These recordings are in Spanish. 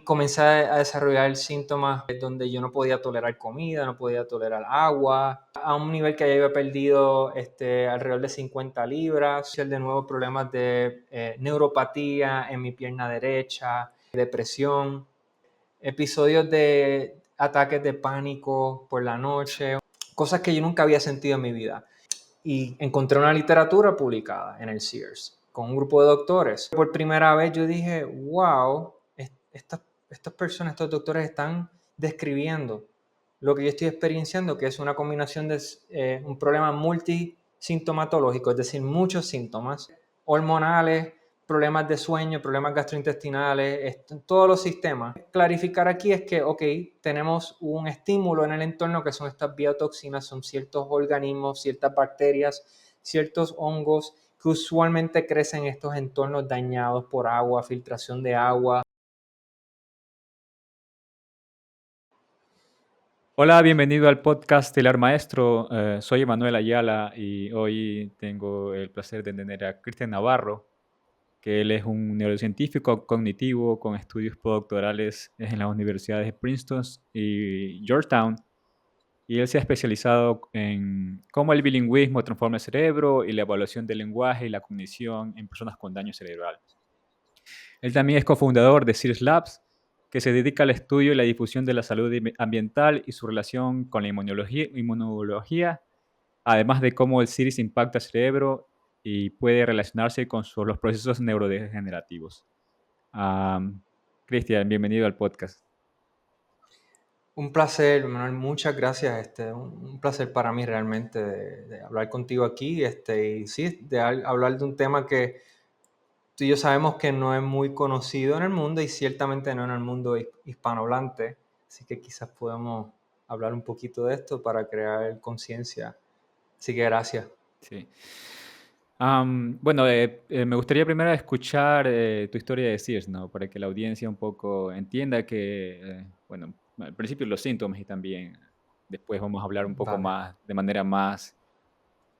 Comencé a desarrollar síntomas donde yo no podía tolerar comida, no podía tolerar agua, a un nivel que ya había perdido alrededor de 50 libras, de nuevo problemas de neuropatía en mi pierna derecha, depresión, episodios de ataques de pánico por la noche, cosas que yo nunca había sentido en mi vida. Y encontré una literatura publicada en el Sears con un grupo de doctores. Por primera vez yo dije, wow, estas personas, estos doctores están describiendo lo que yo estoy experienciando, que es una combinación de un problema multisintomatológico, es decir, muchos síntomas hormonales, problemas de sueño, problemas gastrointestinales, en todos los sistemas. Clarificar aquí es que, ok, tenemos un estímulo en el entorno que son estas biotoxinas, son ciertos organismos, ciertas bacterias, ciertos hongos que usualmente crecen en estos entornos dañados por agua, filtración de agua. Hola, bienvenido al podcast del Maestro. Soy Emanuel Ayala y hoy tengo el placer de tener a Cristian Navarro, que él es un neurocientífico cognitivo con estudios postdoctorales en las universidades de Princeton y Georgetown. Y él se ha especializado en cómo el bilingüismo transforma el cerebro y la evaluación del lenguaje y la cognición en personas con daño cerebral. Él también es cofundador de Sears Labs, que se dedica al estudio y la difusión de la salud ambiental y su relación con la inmunología, además de cómo el CIRS impacta el cerebro y puede relacionarse con los procesos neurodegenerativos. Cristian, bienvenido al podcast. Un placer, Manuel, muchas gracias. Un placer para mí realmente de hablar contigo aquí. Y sí, hablar de un tema que tú y yo sabemos que no es muy conocido en el mundo y ciertamente no en el mundo hispanohablante. Así que quizás podemos hablar un poquito de esto para crear conciencia. Así que gracias. Sí. Bueno, me gustaría primero escuchar tu historia de CIRS, ¿no? Para que la audiencia un poco entienda que, bueno, al principio los síntomas y también después vamos a hablar un poco Vale. más, de manera más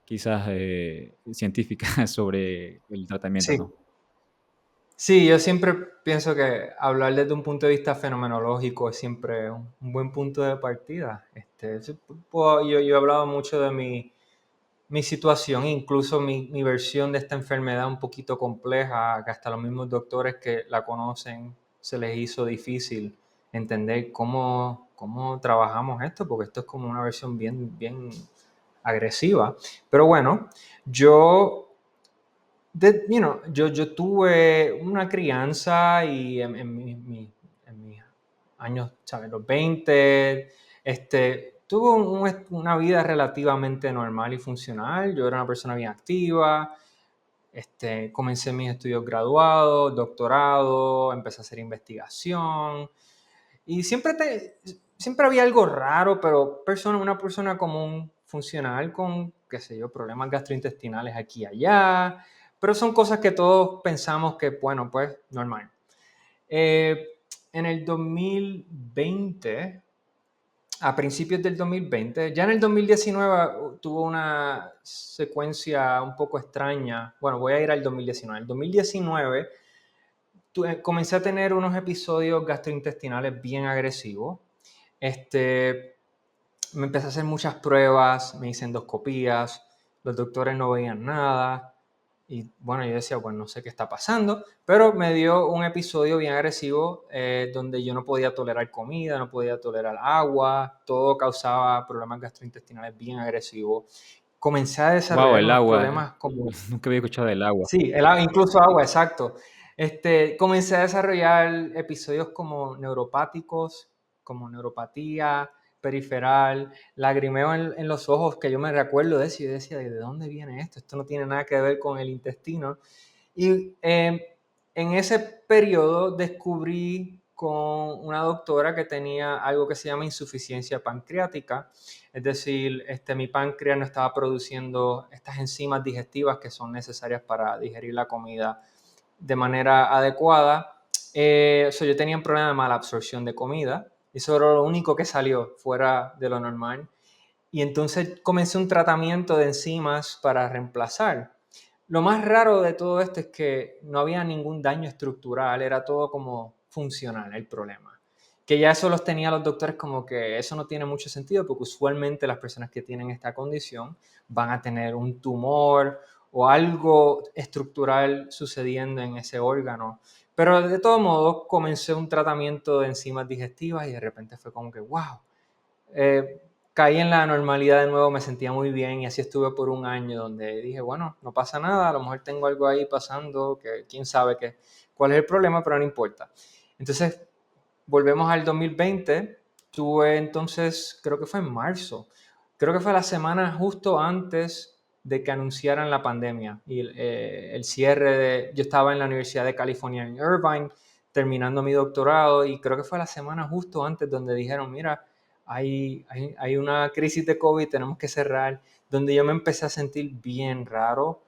quizás científica sobre el tratamiento, Sí. ¿no? Sí, yo siempre pienso que hablar desde un punto de vista fenomenológico es siempre un buen punto de partida. Yo he hablado mucho de mi situación, incluso mi versión de esta enfermedad un poquito compleja, que hasta los mismos doctores que la conocen se les hizo difícil entender cómo trabajamos esto, porque esto es como una versión bien agresiva. Pero bueno, yo yo tuve una crianza y en mis años, ¿sabes? Los 20, tuve una vida relativamente normal y funcional. Yo era una persona bien activa. Comencé mis estudios graduados, doctorado, empecé a hacer investigación. Y siempre había algo raro, pero una persona común, funcional, con, qué sé yo, problemas gastrointestinales aquí y allá. Pero son cosas que todos pensamos que, bueno, pues normal. Eh, en el 2020, a principios del 2020, ya en el 2019 tuvo una secuencia un poco extraña. Bueno, voy a ir al 2019. En el 2019 comencé a tener unos episodios gastrointestinales bien agresivos. Me empecé a hacer muchas pruebas, me hice endoscopías, los doctores no veían nada. Y bueno, yo decía, bueno, no sé qué está pasando, pero me dio un episodio bien agresivo donde yo no podía tolerar comida, no podía tolerar agua, todo causaba problemas gastrointestinales bien agresivos. Comencé a Wow, desarrollar el unos agua. problemas como Nunca había escuchado del agua. sí, incluso agua, exacto. Comencé a desarrollar episodios como neuropáticos, como neuropatía periferal, lagrimeo en los ojos, que yo me recuerdo de eso y yo decía, ¿de dónde viene esto? Esto no tiene nada que ver con el intestino. Y en ese periodo descubrí con una doctora que tenía algo que se llama insuficiencia pancreática, es decir, mi páncreas no estaba produciendo estas enzimas digestivas que son necesarias para digerir la comida de manera adecuada. Yo tenía un problema de mala absorción de comida y eso era lo único que salió fuera de lo normal. Y entonces comencé un tratamiento de enzimas para reemplazar. Lo más raro de todo esto es que no había ningún daño estructural, era todo como funcional el problema. Que ya eso los tenía los doctores como que eso no tiene mucho sentido porque usualmente las personas que tienen esta condición van a tener un tumor o algo estructural sucediendo en ese órgano. Pero de todos modos comencé un tratamiento de enzimas digestivas y de repente fue como que, wow, caí en la normalidad de nuevo, me sentía muy bien y así estuve por un año donde dije, bueno, no pasa nada, a lo mejor tengo algo ahí pasando, que quién sabe cuál es el problema, pero no importa. Entonces, volvemos al 2020, tuve entonces, creo que fue en marzo, creo que fue la semana justo antes de que anunciaran la pandemia y el cierre yo estaba en la Universidad de California en Irvine, terminando mi doctorado y creo que fue la semana justo antes donde dijeron, mira, hay una crisis de COVID, tenemos que cerrar, donde yo me empecé a sentir bien raro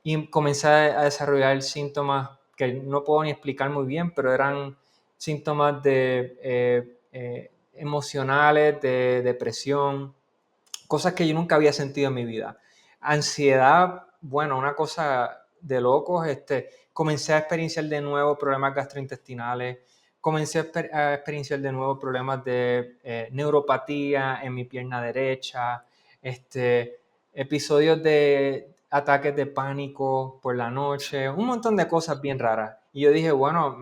y comencé a desarrollar síntomas que no puedo ni explicar muy bien, pero eran síntomas de emocionales, de depresión, cosas que yo nunca había sentido en mi vida. Ansiedad, bueno, una cosa de locos. Comencé a experienciar de nuevo problemas gastrointestinales, comencé a experienciar de nuevo problemas de neuropatía en mi pierna derecha, episodios de ataques de pánico por la noche, un montón de cosas bien raras. Y yo dije, bueno,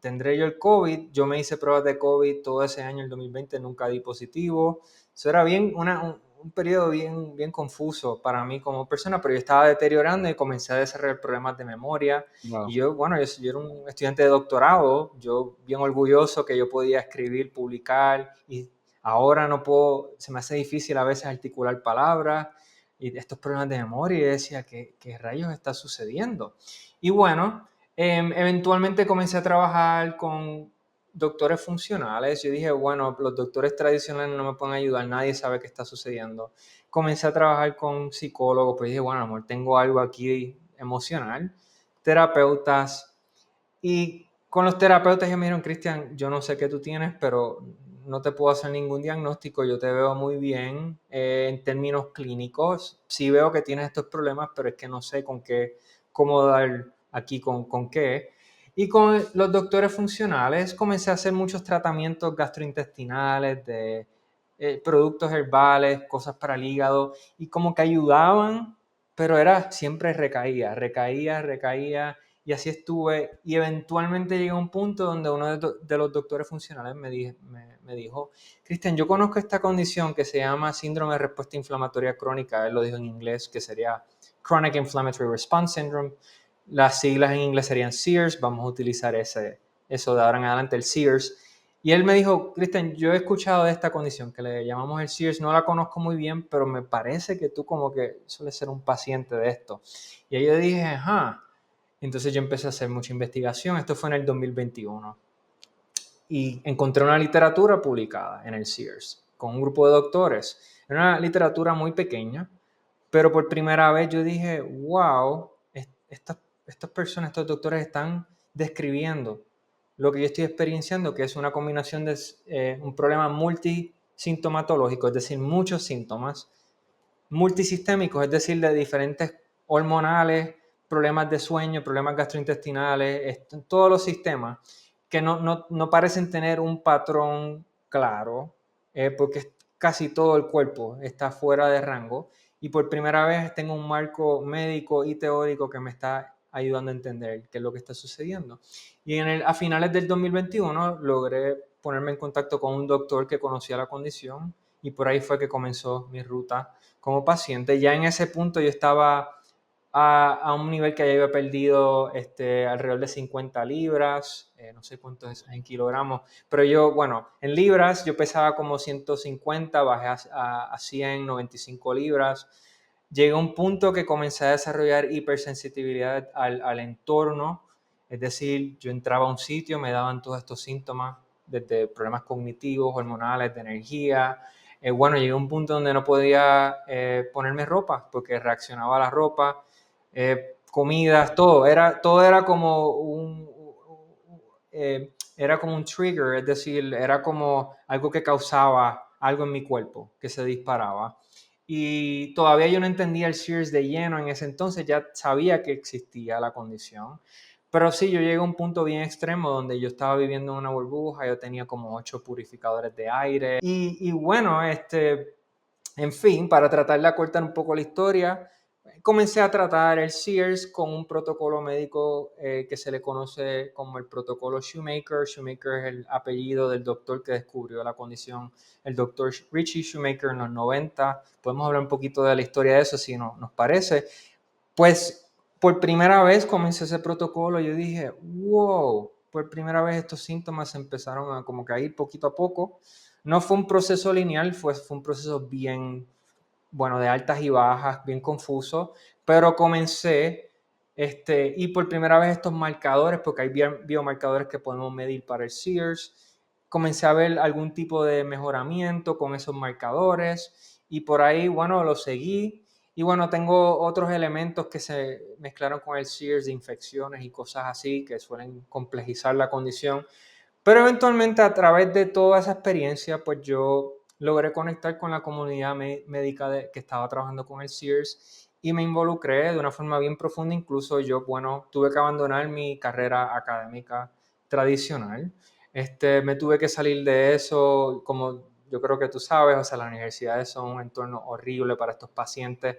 tendré yo el COVID. Yo me hice pruebas de COVID todo ese año, el 2020, nunca di positivo. Eso era un periodo bien confuso para mí como persona, pero yo estaba deteriorando y comencé a desarrollar problemas de memoria. Y Wow. yo era un estudiante de doctorado, yo bien orgulloso que yo podía escribir, publicar, y ahora no puedo, se me hace difícil a veces articular palabras y estos problemas de memoria. Y decía, ¿qué rayos está sucediendo? Y bueno, eventualmente comencé a trabajar con doctores funcionales. Yo dije, bueno, los doctores tradicionales no me pueden ayudar, nadie sabe qué está sucediendo. Comencé a trabajar con psicólogos, pues dije, bueno, amor, tengo algo aquí emocional, terapeutas. Y con los terapeutas ellos me dijeron, Cristian, yo no sé qué tú tienes, pero no te puedo hacer ningún diagnóstico, yo te veo muy bien en términos clínicos. Sí veo que tienes estos problemas, pero es que no sé cómo dar aquí con qué. Y con los doctores funcionales comencé a hacer muchos tratamientos gastrointestinales, de productos herbales, cosas para el hígado, y como que ayudaban, pero era siempre recaía. Y así estuve, y eventualmente llegué a un punto donde uno de los doctores funcionales me dijo, Cristian, yo conozco esta condición que se llama síndrome de respuesta inflamatoria crónica, él lo dijo en inglés, que sería Chronic Inflammatory Response Syndrome. Las siglas en inglés serían SIRS, vamos a utilizar eso de ahora en adelante, el SIRS. Y él me dijo, Cristian, yo he escuchado de esta condición que le llamamos el SIRS, no la conozco muy bien, pero me parece que tú como que sueles ser un paciente de esto. Y ahí yo dije, ajá. Entonces yo empecé a hacer mucha investigación, esto fue en el 2021, y encontré una literatura publicada en el Sears con un grupo de doctores. Era una literatura muy pequeña, pero por primera vez yo dije, wow, estas personas, estos doctores están describiendo lo que yo estoy experienciando, que es una combinación de un problema multisintomatológico, es decir, muchos síntomas, multisistémicos, es decir, de diferentes hormonales, problemas de sueño, problemas gastrointestinales, todos los sistemas que no parecen tener un patrón claro, porque casi todo el cuerpo está fuera de rango y por primera vez tengo un marco médico y teórico que me está ayudando a entender qué es lo que está sucediendo. Y a finales del 2021 logré ponerme en contacto con un doctor que conocía la condición y por ahí fue que comenzó mi ruta como paciente. Ya en ese punto yo estaba a un nivel que ya había perdido alrededor de 50 libras, no sé cuánto es en kilogramos, pero yo, bueno, en libras yo pesaba como 150, bajé a 100, 95 libras. Llegué a un punto que comencé a desarrollar hipersensibilidad al entorno, es decir, yo entraba a un sitio, me daban todos estos síntomas, desde problemas cognitivos, hormonales, de energía. Bueno, llegué a un punto donde no podía ponerme ropa porque reaccionaba a la ropa, comidas, todo era como era como un trigger, es decir, era como algo que causaba algo en mi cuerpo, que se disparaba. Y todavía yo no entendía el SIRS de lleno en ese entonces, ya sabía que existía la condición, Pero sí, yo llegué a un punto bien extremo donde yo estaba viviendo en una burbuja, yo tenía como 8 purificadores de aire. Y bueno, en fin, para tratar de acortar un poco la historia, comencé a tratar el SEERS con un protocolo médico que se le conoce como el protocolo Shoemaker. Shoemaker es el apellido del doctor que descubrió la condición, el doctor Richie Shoemaker en los 90. Podemos hablar un poquito de la historia de eso si no, nos parece. Pues por primera vez comencé ese protocolo y yo dije, wow, por primera vez estos síntomas empezaron a como que a ir poquito a poco. No fue un proceso lineal, fue un proceso bien, bueno, de altas y bajas, bien confuso, pero comencé, y por primera vez estos marcadores, porque hay biomarcadores que podemos medir para el SEERS, comencé a ver algún tipo de mejoramiento con esos marcadores y por ahí, bueno, lo seguí. Y bueno, tengo otros elementos que se mezclaron con el SEERS de infecciones y cosas así que suelen complejizar la condición. Pero eventualmente a través de toda esa experiencia, pues yo logré conectar con la comunidad médica que estaba trabajando con el SEERS y me involucré de una forma bien profunda. Incluso yo, bueno, tuve que abandonar mi carrera académica tradicional. Me tuve que salir de eso, como yo creo que tú sabes, o sea, las universidades son un entorno horrible para estos pacientes.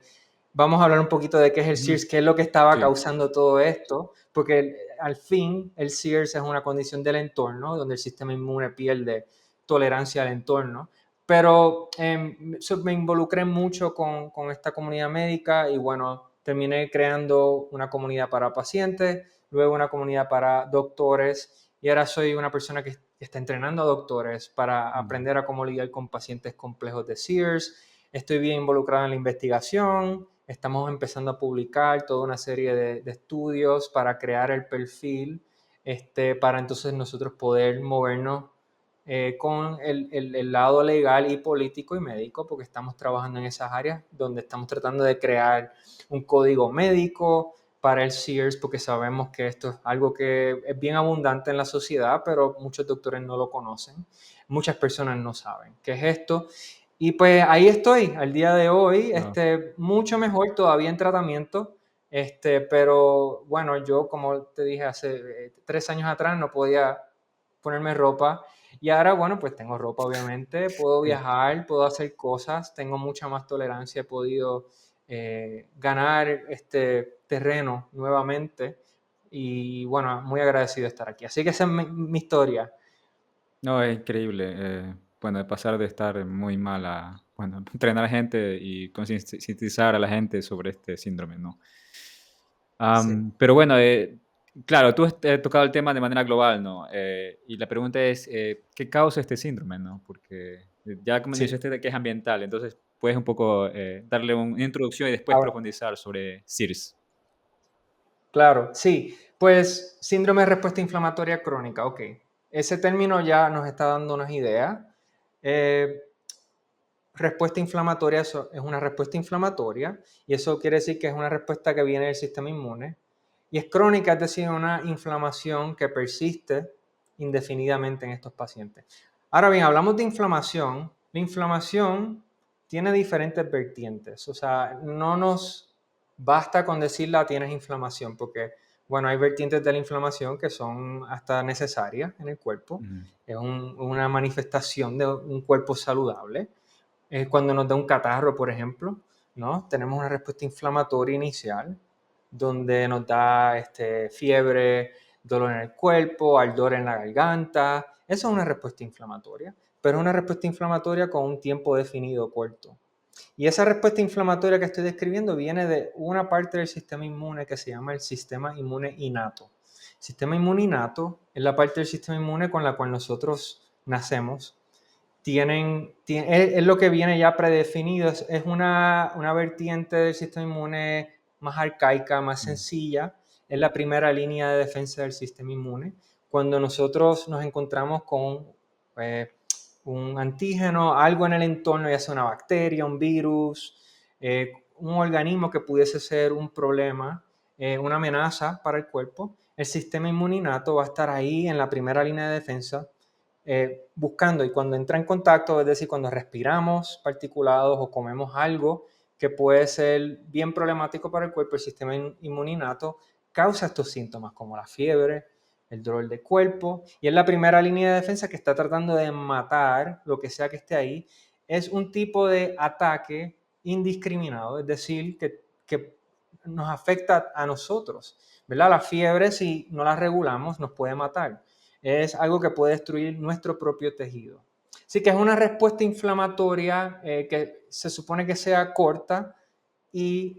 Vamos a hablar un poquito de qué es el Ujú. SEERS, qué es lo que estaba Sí. causando todo esto, porque al fin el SEERS es una condición del entorno donde el sistema inmune pierde tolerancia al entorno. Pero me involucré mucho con esta comunidad médica y bueno, terminé creando una comunidad para pacientes, luego una comunidad para doctores y ahora soy una persona que está entrenando a doctores para Mm. aprender a cómo lidiar con pacientes complejos de SEERS. Estoy bien involucrado en la investigación, estamos empezando a publicar toda una serie de estudios para crear el perfil, para entonces nosotros poder movernos con el lado legal y político y médico, porque estamos trabajando en esas áreas donde estamos tratando de crear un código médico para el SEERS, porque sabemos que esto es algo que es bien abundante en la sociedad, pero muchos doctores no lo conocen, muchas personas no saben qué es esto. Y pues ahí estoy, al día de hoy, Wow. mucho mejor todavía en tratamiento, pero bueno, yo como te dije hace 3 años atrás no podía ponerme ropa y ahora, bueno, pues tengo ropa obviamente, puedo Sí. viajar, puedo hacer cosas, tengo mucha más tolerancia, he podido ganar este terreno nuevamente y bueno, muy agradecido de estar aquí. Así que esa es mi historia. No, es increíble. Bueno, de pasar de estar muy mal a, bueno, entrenar a gente y concientizar a la gente sobre este síndrome, ¿no? Sí, Pero bueno, claro, tú has tocado el tema de manera global, ¿no? Y la pregunta es, ¿qué causa este síndrome, no? Porque ya como sí. mencionaste de que es ambiental, entonces puedes un poco darle una introducción y después Ahora, profundizar sobre SIRS. claro, sí. Pues síndrome de respuesta inflamatoria crónica, ok. Ese término ya nos está dando unas ideas. Eh, Respuesta inflamatoria es una respuesta inflamatoria y eso quiere decir que es una respuesta que viene del sistema inmune y es crónica, es decir, una inflamación que persiste indefinidamente en estos pacientes. Ahora bien, hablamos de inflamación. La inflamación tiene diferentes vertientes, o sea, no nos basta con decirla tienes inflamación porque, bueno, hay vertientes de la inflamación que son hasta necesarias en el cuerpo. Ujú. Es una manifestación de un cuerpo saludable cuando nos da un catarro, por ejemplo, ¿no? Tenemos una respuesta inflamatoria inicial, donde nos da fiebre, dolor en el cuerpo, ardor en la garganta. Eso es una respuesta inflamatoria, pero es una respuesta inflamatoria con un tiempo definido corto. Y esa respuesta inflamatoria que estoy describiendo viene de una parte del sistema inmune que se llama el sistema inmune innato. El sistema inmune innato es la parte del sistema inmune con la cual nosotros nacemos es lo que viene ya predefinido, es una vertiente del sistema inmune más arcaica, más Mm. sencilla, es la primera línea de defensa del sistema inmune. Cuando nosotros nos encontramos con eh, un antígeno, algo en el entorno, ya sea una bacteria, un virus, un organismo que pudiese ser un problema, una amenaza para el cuerpo, el sistema inmune innato va a estar ahí en la primera línea de defensa buscando y cuando entra en contacto, es decir, cuando respiramos particulados o comemos algo que puede ser bien problemático para el cuerpo, el sistema inmune innato causa estos síntomas como la fiebre, el dolor de cuerpo, y es la primera línea de defensa que está tratando de matar lo que sea que esté ahí. Es un tipo de ataque indiscriminado, es decir, que nos afecta a nosotros, ¿verdad? La fiebre, si no la regulamos, nos puede matar. Es algo que puede destruir nuestro propio tejido. Así que es una respuesta inflamatoria que se supone que sea corta y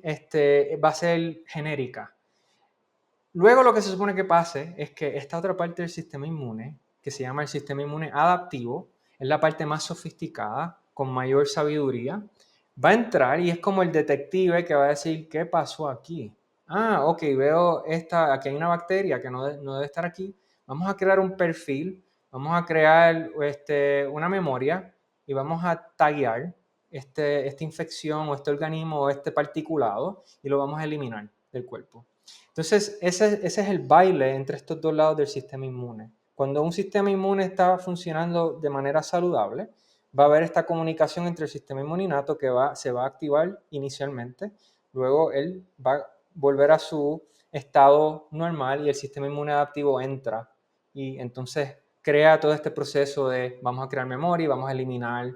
va a ser genérica. Luego lo que se supone que pase es que esta otra parte del sistema inmune, que se llama el sistema inmune adaptivo, es la parte más sofisticada, con mayor sabiduría, va a entrar y es como el detective que va a decir, ¿qué pasó aquí? Ah, ok, veo aquí hay una bacteria que no debe estar aquí. Vamos a crear un perfil, vamos a crear una memoria y vamos a taguear esta infección o este organismo o este particulado y lo vamos a eliminar del cuerpo. Entonces, ese es el baile entre estos dos lados del sistema inmune. Cuando un sistema inmune está funcionando de manera saludable, va a haber esta comunicación entre el sistema inmune innato que se va a activar inicialmente, luego él va a volver a su estado normal y el sistema inmune adaptivo entra y entonces crea todo este proceso de vamos a crear memoria y vamos a eliminar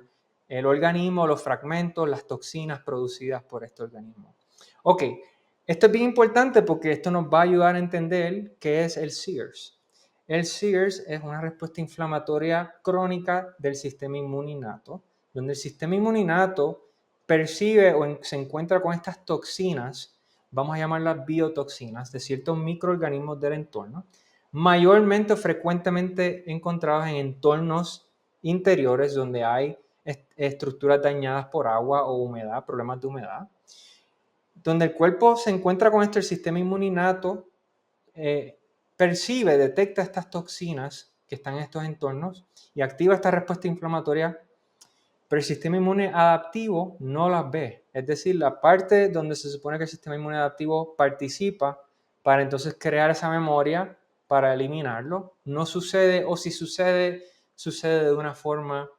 el organismo, los fragmentos, las toxinas producidas por este organismo. Ok, esto es bien importante porque esto nos va a ayudar a entender qué es el SIRS. El SIRS es una respuesta inflamatoria crónica del sistema inmune innato, donde el sistema inmune innato percibe o se encuentra con estas toxinas, vamos a llamarlas biotoxinas, de ciertos microorganismos del entorno, mayormente o frecuentemente encontrados en entornos interiores donde hay estructuras dañadas por agua o humedad, problemas de humedad, donde el cuerpo se encuentra con esto, el sistema inmune innato percibe, detecta estas toxinas que están en estos entornos y activa esta respuesta inflamatoria, pero el sistema inmune adaptivo no las ve. Es decir, la parte donde se supone que el sistema inmune adaptivo participa para entonces crear esa memoria para eliminarlo, no sucede, o si sucede, sucede de una forma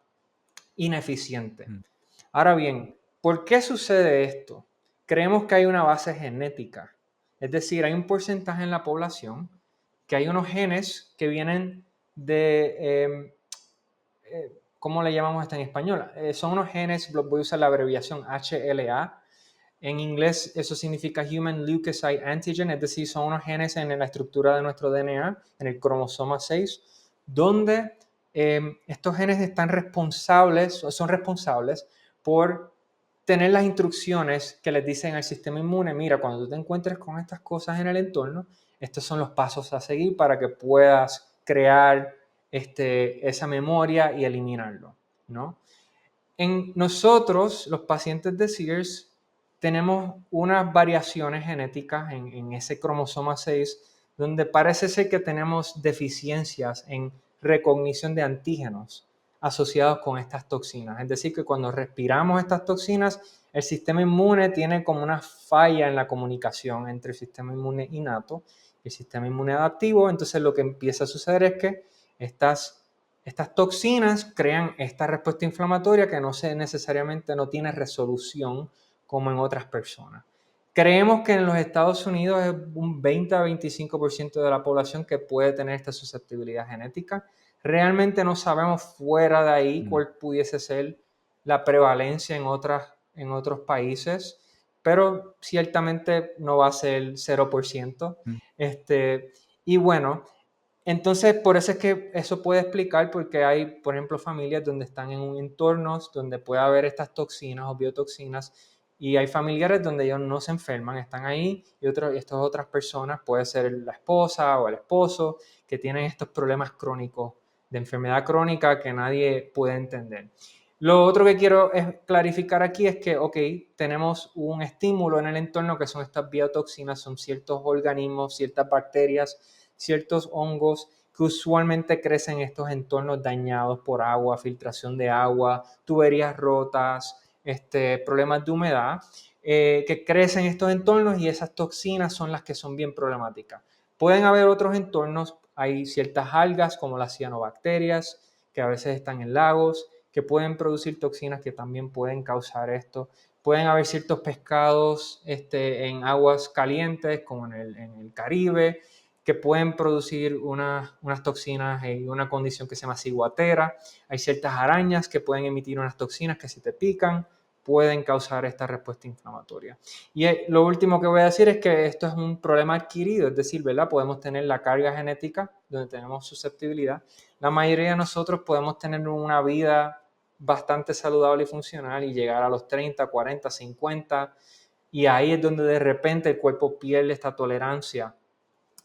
ineficiente. Ahora bien, ¿por qué sucede esto? Creemos que hay una base genética, es decir, hay un porcentaje en la población que hay unos genes que vienen de, ¿cómo le llamamos esto en español? Son unos genes, voy a usar la abreviación HLA. En inglés eso significa Human Leukocyte Antigen, es decir, son unos genes en la estructura de nuestro DNA, en el cromosoma 6, donde estos genes son responsables por tener las instrucciones que les dicen al sistema inmune, mira, cuando tú te encuentres con estas cosas en el entorno, estos son los pasos a seguir para que puedas crear esa memoria y eliminarlo, ¿no? En nosotros, los pacientes de SIRS, tenemos unas variaciones genéticas en ese cromosoma 6, donde parece ser que tenemos deficiencias en recognición de antígenos asociados con estas toxinas. Es decir, que cuando respiramos estas toxinas, el sistema inmune tiene como una falla en la comunicación entre el sistema inmune innato y el sistema inmune adaptivo. Entonces lo que empieza a suceder es que estas toxinas crean esta respuesta inflamatoria que necesariamente no tiene resolución como en otras personas. Creemos que en los Estados Unidos es un 20 a 25% de la población que puede tener esta susceptibilidad genética. Realmente no sabemos fuera de ahí cuál pudiese ser la prevalencia en otros países, pero ciertamente no va a ser 0%. Y bueno, entonces, por eso es que eso puede explicar porque hay, por ejemplo, familias donde están en un entorno donde puede haber estas toxinas o biotoxinas y hay familiares donde ellos no se enferman, están ahí y estas otras personas, puede ser la esposa o el esposo, que tienen estos problemas crónicos de enfermedad crónica que nadie puede entender. Lo otro que quiero clarificar aquí es que, ok, tenemos un estímulo en el entorno que son estas biotoxinas, son ciertos organismos, ciertas bacterias, ciertos hongos que usualmente crecen en estos entornos dañados por agua, filtración de agua, tuberías rotas, problemas de humedad, que crecen en estos entornos y esas toxinas son las que son bien problemáticas. Pueden haber otros entornos, hay ciertas algas como las cianobacterias que a veces están en lagos, que pueden producir toxinas que también pueden causar esto, Pueden haber ciertos pescados en aguas calientes, como en el Caribe, que pueden producir unas toxinas y una condición que se llama ciguatera. Hay ciertas arañas que pueden emitir unas toxinas que si te pican pueden causar esta respuesta inflamatoria. Y lo último que voy a decir es que esto es un problema adquirido, es decir, ¿verdad? Podemos tener la carga genética donde tenemos susceptibilidad. La mayoría de nosotros podemos tener una vida bastante saludable y funcional y llegar a los 30, 40, 50, y ahí es donde de repente el cuerpo pierde esta tolerancia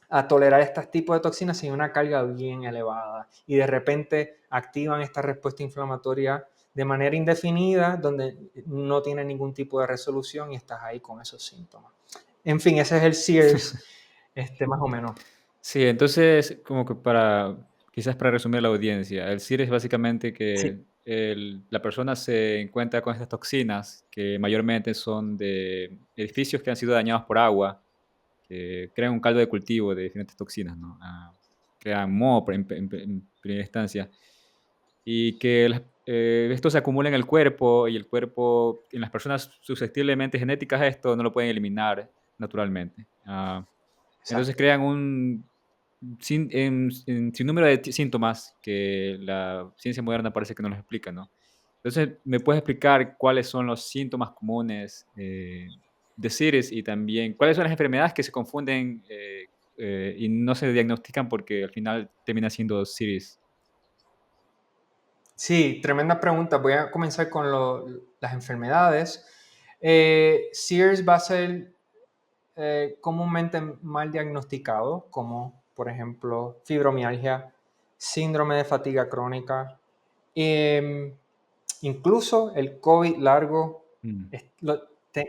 a tolerar estos tipos de toxinas sin una carga bien elevada y de repente activan esta respuesta inflamatoria de manera indefinida donde no tiene ningún tipo de resolución y estás ahí con esos síntomas. En fin, ese es el SEERS, más o menos. Sí, entonces, como que quizás para resumir a la audiencia, el CIR es básicamente Sí, que la persona se encuentra con estas toxinas que mayormente son de edificios que han sido dañados por agua, que crean un caldo de cultivo de diferentes toxinas, ¿no? Crean moho en primera instancia, y que esto se acumula en el cuerpo y el cuerpo, en las personas susceptiblemente genéticas a esto, no lo pueden eliminar naturalmente. Entonces exacto. crean un sinnúmero de síntomas que la ciencia moderna parece que no los explica, ¿no? Entonces, ¿me puedes explicar cuáles son los síntomas comunes de CIRS y también cuáles son las enfermedades que se confunden y no se diagnostican porque al final termina siendo CIRS? Sí, tremenda pregunta. Voy a comenzar con las enfermedades. SEERS va a ser comúnmente mal diagnosticado, como por ejemplo fibromialgia, síndrome de fatiga crónica, eh, incluso el COVID largo. Mm,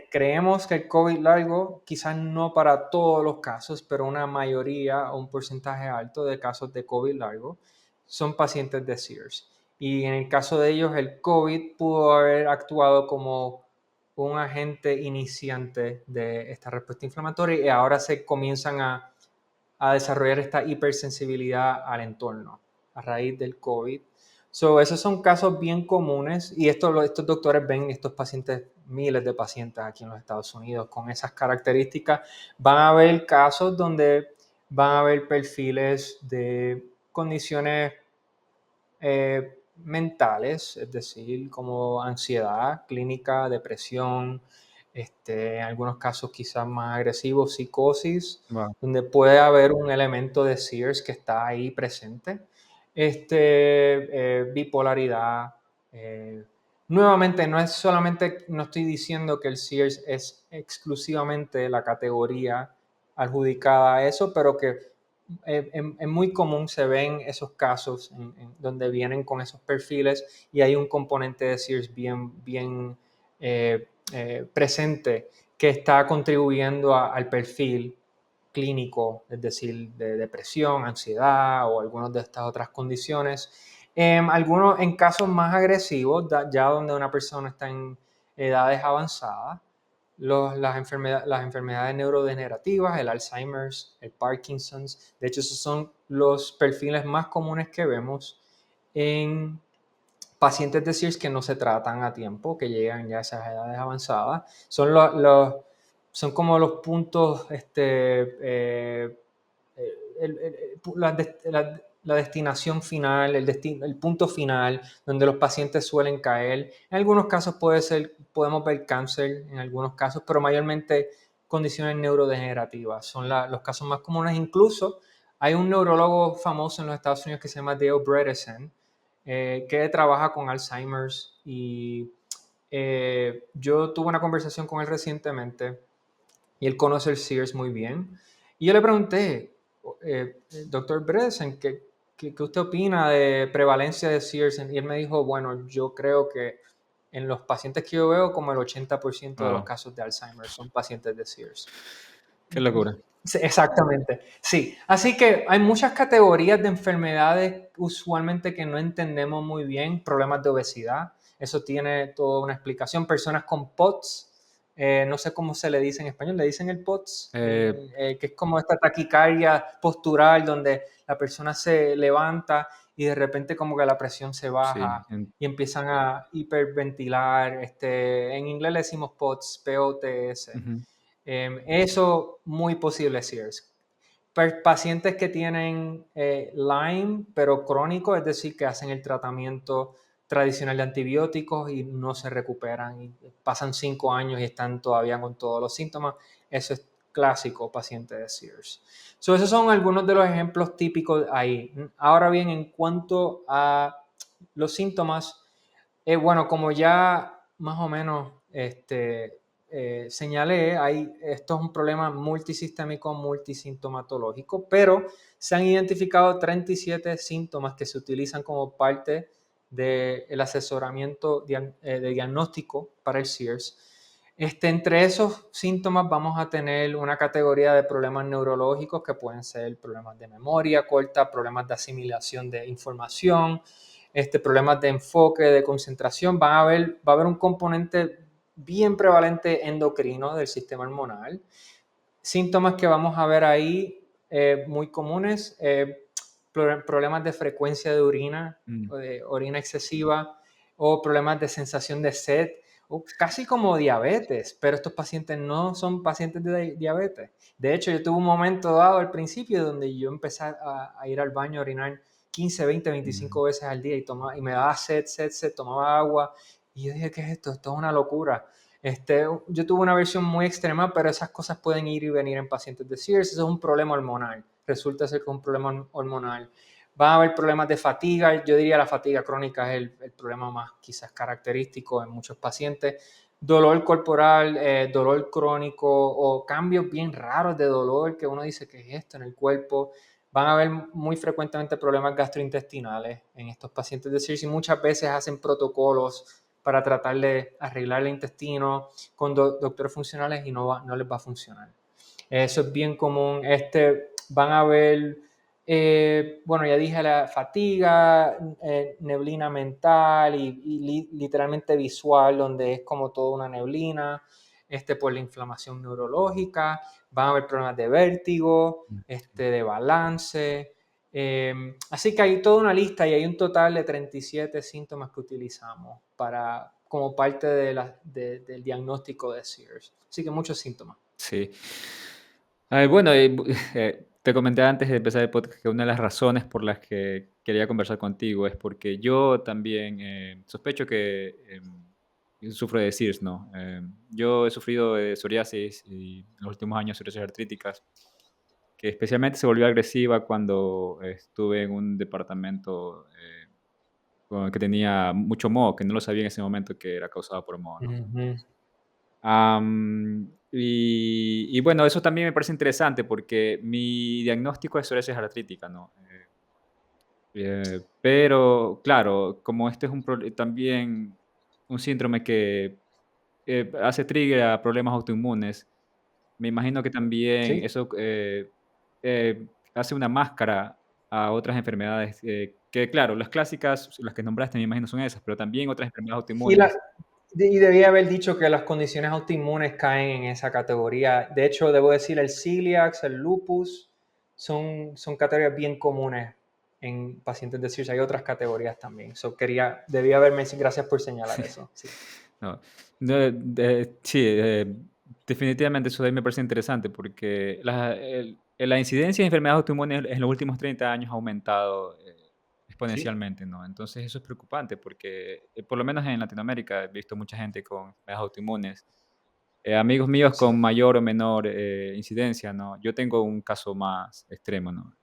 Creemos que el COVID largo, quizás no para todos los casos, pero una mayoría o un porcentaje alto de casos de COVID largo son pacientes de SEERS. Y en el caso de ellos, el COVID pudo haber actuado como un agente iniciante de esta respuesta inflamatoria y ahora se comienzan a desarrollar esta hipersensibilidad al entorno a raíz del COVID. Esos son casos bien comunes y estos doctores ven estos pacientes, miles de pacientes aquí en los Estados Unidos con esas características. Van a haber casos donde van a haber perfiles de condiciones mentales, es decir, como ansiedad clínica, depresión, en algunos casos quizás más agresivos, psicosis, wow. donde puede haber un elemento de SEERS que está ahí presente, bipolaridad. Nuevamente, no es solamente, no estoy diciendo que el SEERS es exclusivamente la categoría adjudicada a eso, pero que es muy común, se ven esos casos donde vienen con esos perfiles y hay un componente de SEERS bien presente que está contribuyendo al perfil clínico, es decir, de depresión, ansiedad o algunas de estas otras condiciones. Algunos en casos más agresivos, ya donde una persona está en edades avanzadas, las enfermedades neurodegenerativas, el Alzheimer's, el Parkinson's. De hecho, esos son los perfiles más comunes que vemos en pacientes de SIRS que no se tratan a tiempo, que llegan ya a esas edades avanzadas. Son como los puntos, la destinación final, el punto final donde los pacientes suelen caer. En algunos casos podemos ver cáncer, en algunos casos, pero mayormente condiciones neurodegenerativas son los casos más comunes. Incluso hay un neurólogo famoso en los Estados Unidos que se llama Dale Bredesen, que trabaja con Alzheimer's y yo tuve una conversación con él recientemente y él conoce el SEERS muy bien. Y yo le pregunté, doctor Bredesen, ¿qué usted opina de prevalencia de SEERS? Y él me dijo, bueno, yo creo que en los pacientes que yo veo, como el 80% de los Wow, casos de Alzheimer son pacientes de SEERS. qué locura. Sí, exactamente, sí. Así que hay muchas categorías de enfermedades usualmente que no entendemos muy bien, problemas de obesidad, eso tiene toda una explicación. Personas con POTS, no sé cómo se le dice en español, le dicen el POTS, Eh, que es como esta taquicardia postural donde la persona se levanta y de repente como que la presión se Sí, baja y empiezan a hiperventilar. En inglés le decimos POTS, POTS. ujú, Eso muy posible, Sears. Pacientes que tienen Lyme, pero crónico, es decir, que hacen el tratamiento tradicional de antibióticos y no se recuperan y pasan 5 años y están todavía con todos los síntomas. Eso es clásico paciente de Sears. Esos son algunos de los ejemplos típicos ahí. Ahora bien, en cuanto a los síntomas, bueno, como ya más o menos señalé, esto es un problema multisistémico, multisintomatológico, pero se han identificado 37 síntomas que se utilizan como parte del asesoramiento de diagnóstico para el SEERS. Entre esos síntomas vamos a tener una categoría de problemas neurológicos que pueden ser problemas de memoria corta, problemas de asimilación de información, problemas de enfoque, de concentración. Va a haber un componente bien prevalente endocrino del sistema hormonal. Síntomas que vamos a ver ahí muy comunes, problemas de frecuencia de orina, mm, o de orina excesiva, o problemas de sensación de sed, o casi como diabetes, pero estos pacientes no son pacientes de diabetes. De hecho, yo tuve un momento dado al principio donde yo empecé a ir al baño a orinar 15, 20, mm, 25 veces al día y me daba sed, tomaba agua y yo dije, ¿qué es esto? Esto es una locura. Yo tuve una versión muy extrema, pero esas cosas pueden ir y venir en pacientes de Sears. Eso es un problema hormonal. Resulta ser que es un problema hormonal. Va a haber problemas de fatiga. Yo diría la fatiga crónica es el problema más quizás característico en muchos pacientes. Dolor corporal, dolor crónico o cambios bien raros de dolor que uno dice, ¿qué es esto en el cuerpo? Van a haber muy frecuentemente problemas gastrointestinales en estos pacientes de Sears y muchas veces hacen protocolos para tratar de arreglar el intestino con doctores funcionales y no les va a funcionar. Eso es bien común. Van a ver, bueno, ya dije la fatiga, neblina mental y literalmente visual, donde es como toda una neblina, por la inflamación neurológica. Van a haber problemas de vértigo, mm. de balance. Así que hay toda una lista y hay un total de 37 síntomas que utilizamos como parte del diagnóstico de Sears. Así que muchos síntomas. Sí. Bueno, te comenté antes de empezar el podcast que una de las razones por las que quería conversar contigo es porque yo también sospecho que sufro de SIRS, ¿no? Yo he sufrido de psoriasis y en los últimos años psoriasis artríticas, que especialmente se volvió agresiva cuando estuve en un departamento que tenía mucho moho, que no lo sabía en ese momento que era causado por moho, ¿no? Ujú. Y bueno, eso también me parece interesante porque mi diagnóstico es psoriasis artrítica, ¿no? Pero claro, como este es también un síndrome que hace trigger a problemas autoinmunes, me imagino que también Sí. eso hace una máscara a otras enfermedades que, claro, las clásicas, las que nombraste, me imagino son esas, pero también otras enfermedades Y, la, autoinmunes. y debía haber dicho que las condiciones autoinmunes caen en esa categoría. De hecho, debo decir, el celiac, el lupus, son categorías bien comunes en pacientes de SIRS. Hay otras categorías también. Debía haberme, gracias por señalar eso. Sí. No, no, sí, definitivamente eso de ahí me parece interesante porque la incidencia de enfermedades autoinmunes en los últimos 30 años ha aumentado Sí. exponencialmente, ¿no? Entonces eso es preocupante porque por lo menos en Latinoamérica he visto mucha gente con enfermedades autoinmunes, amigos míos con Sí. mayor o menor incidencia, ¿no? Yo tengo un caso más extremo, ¿no?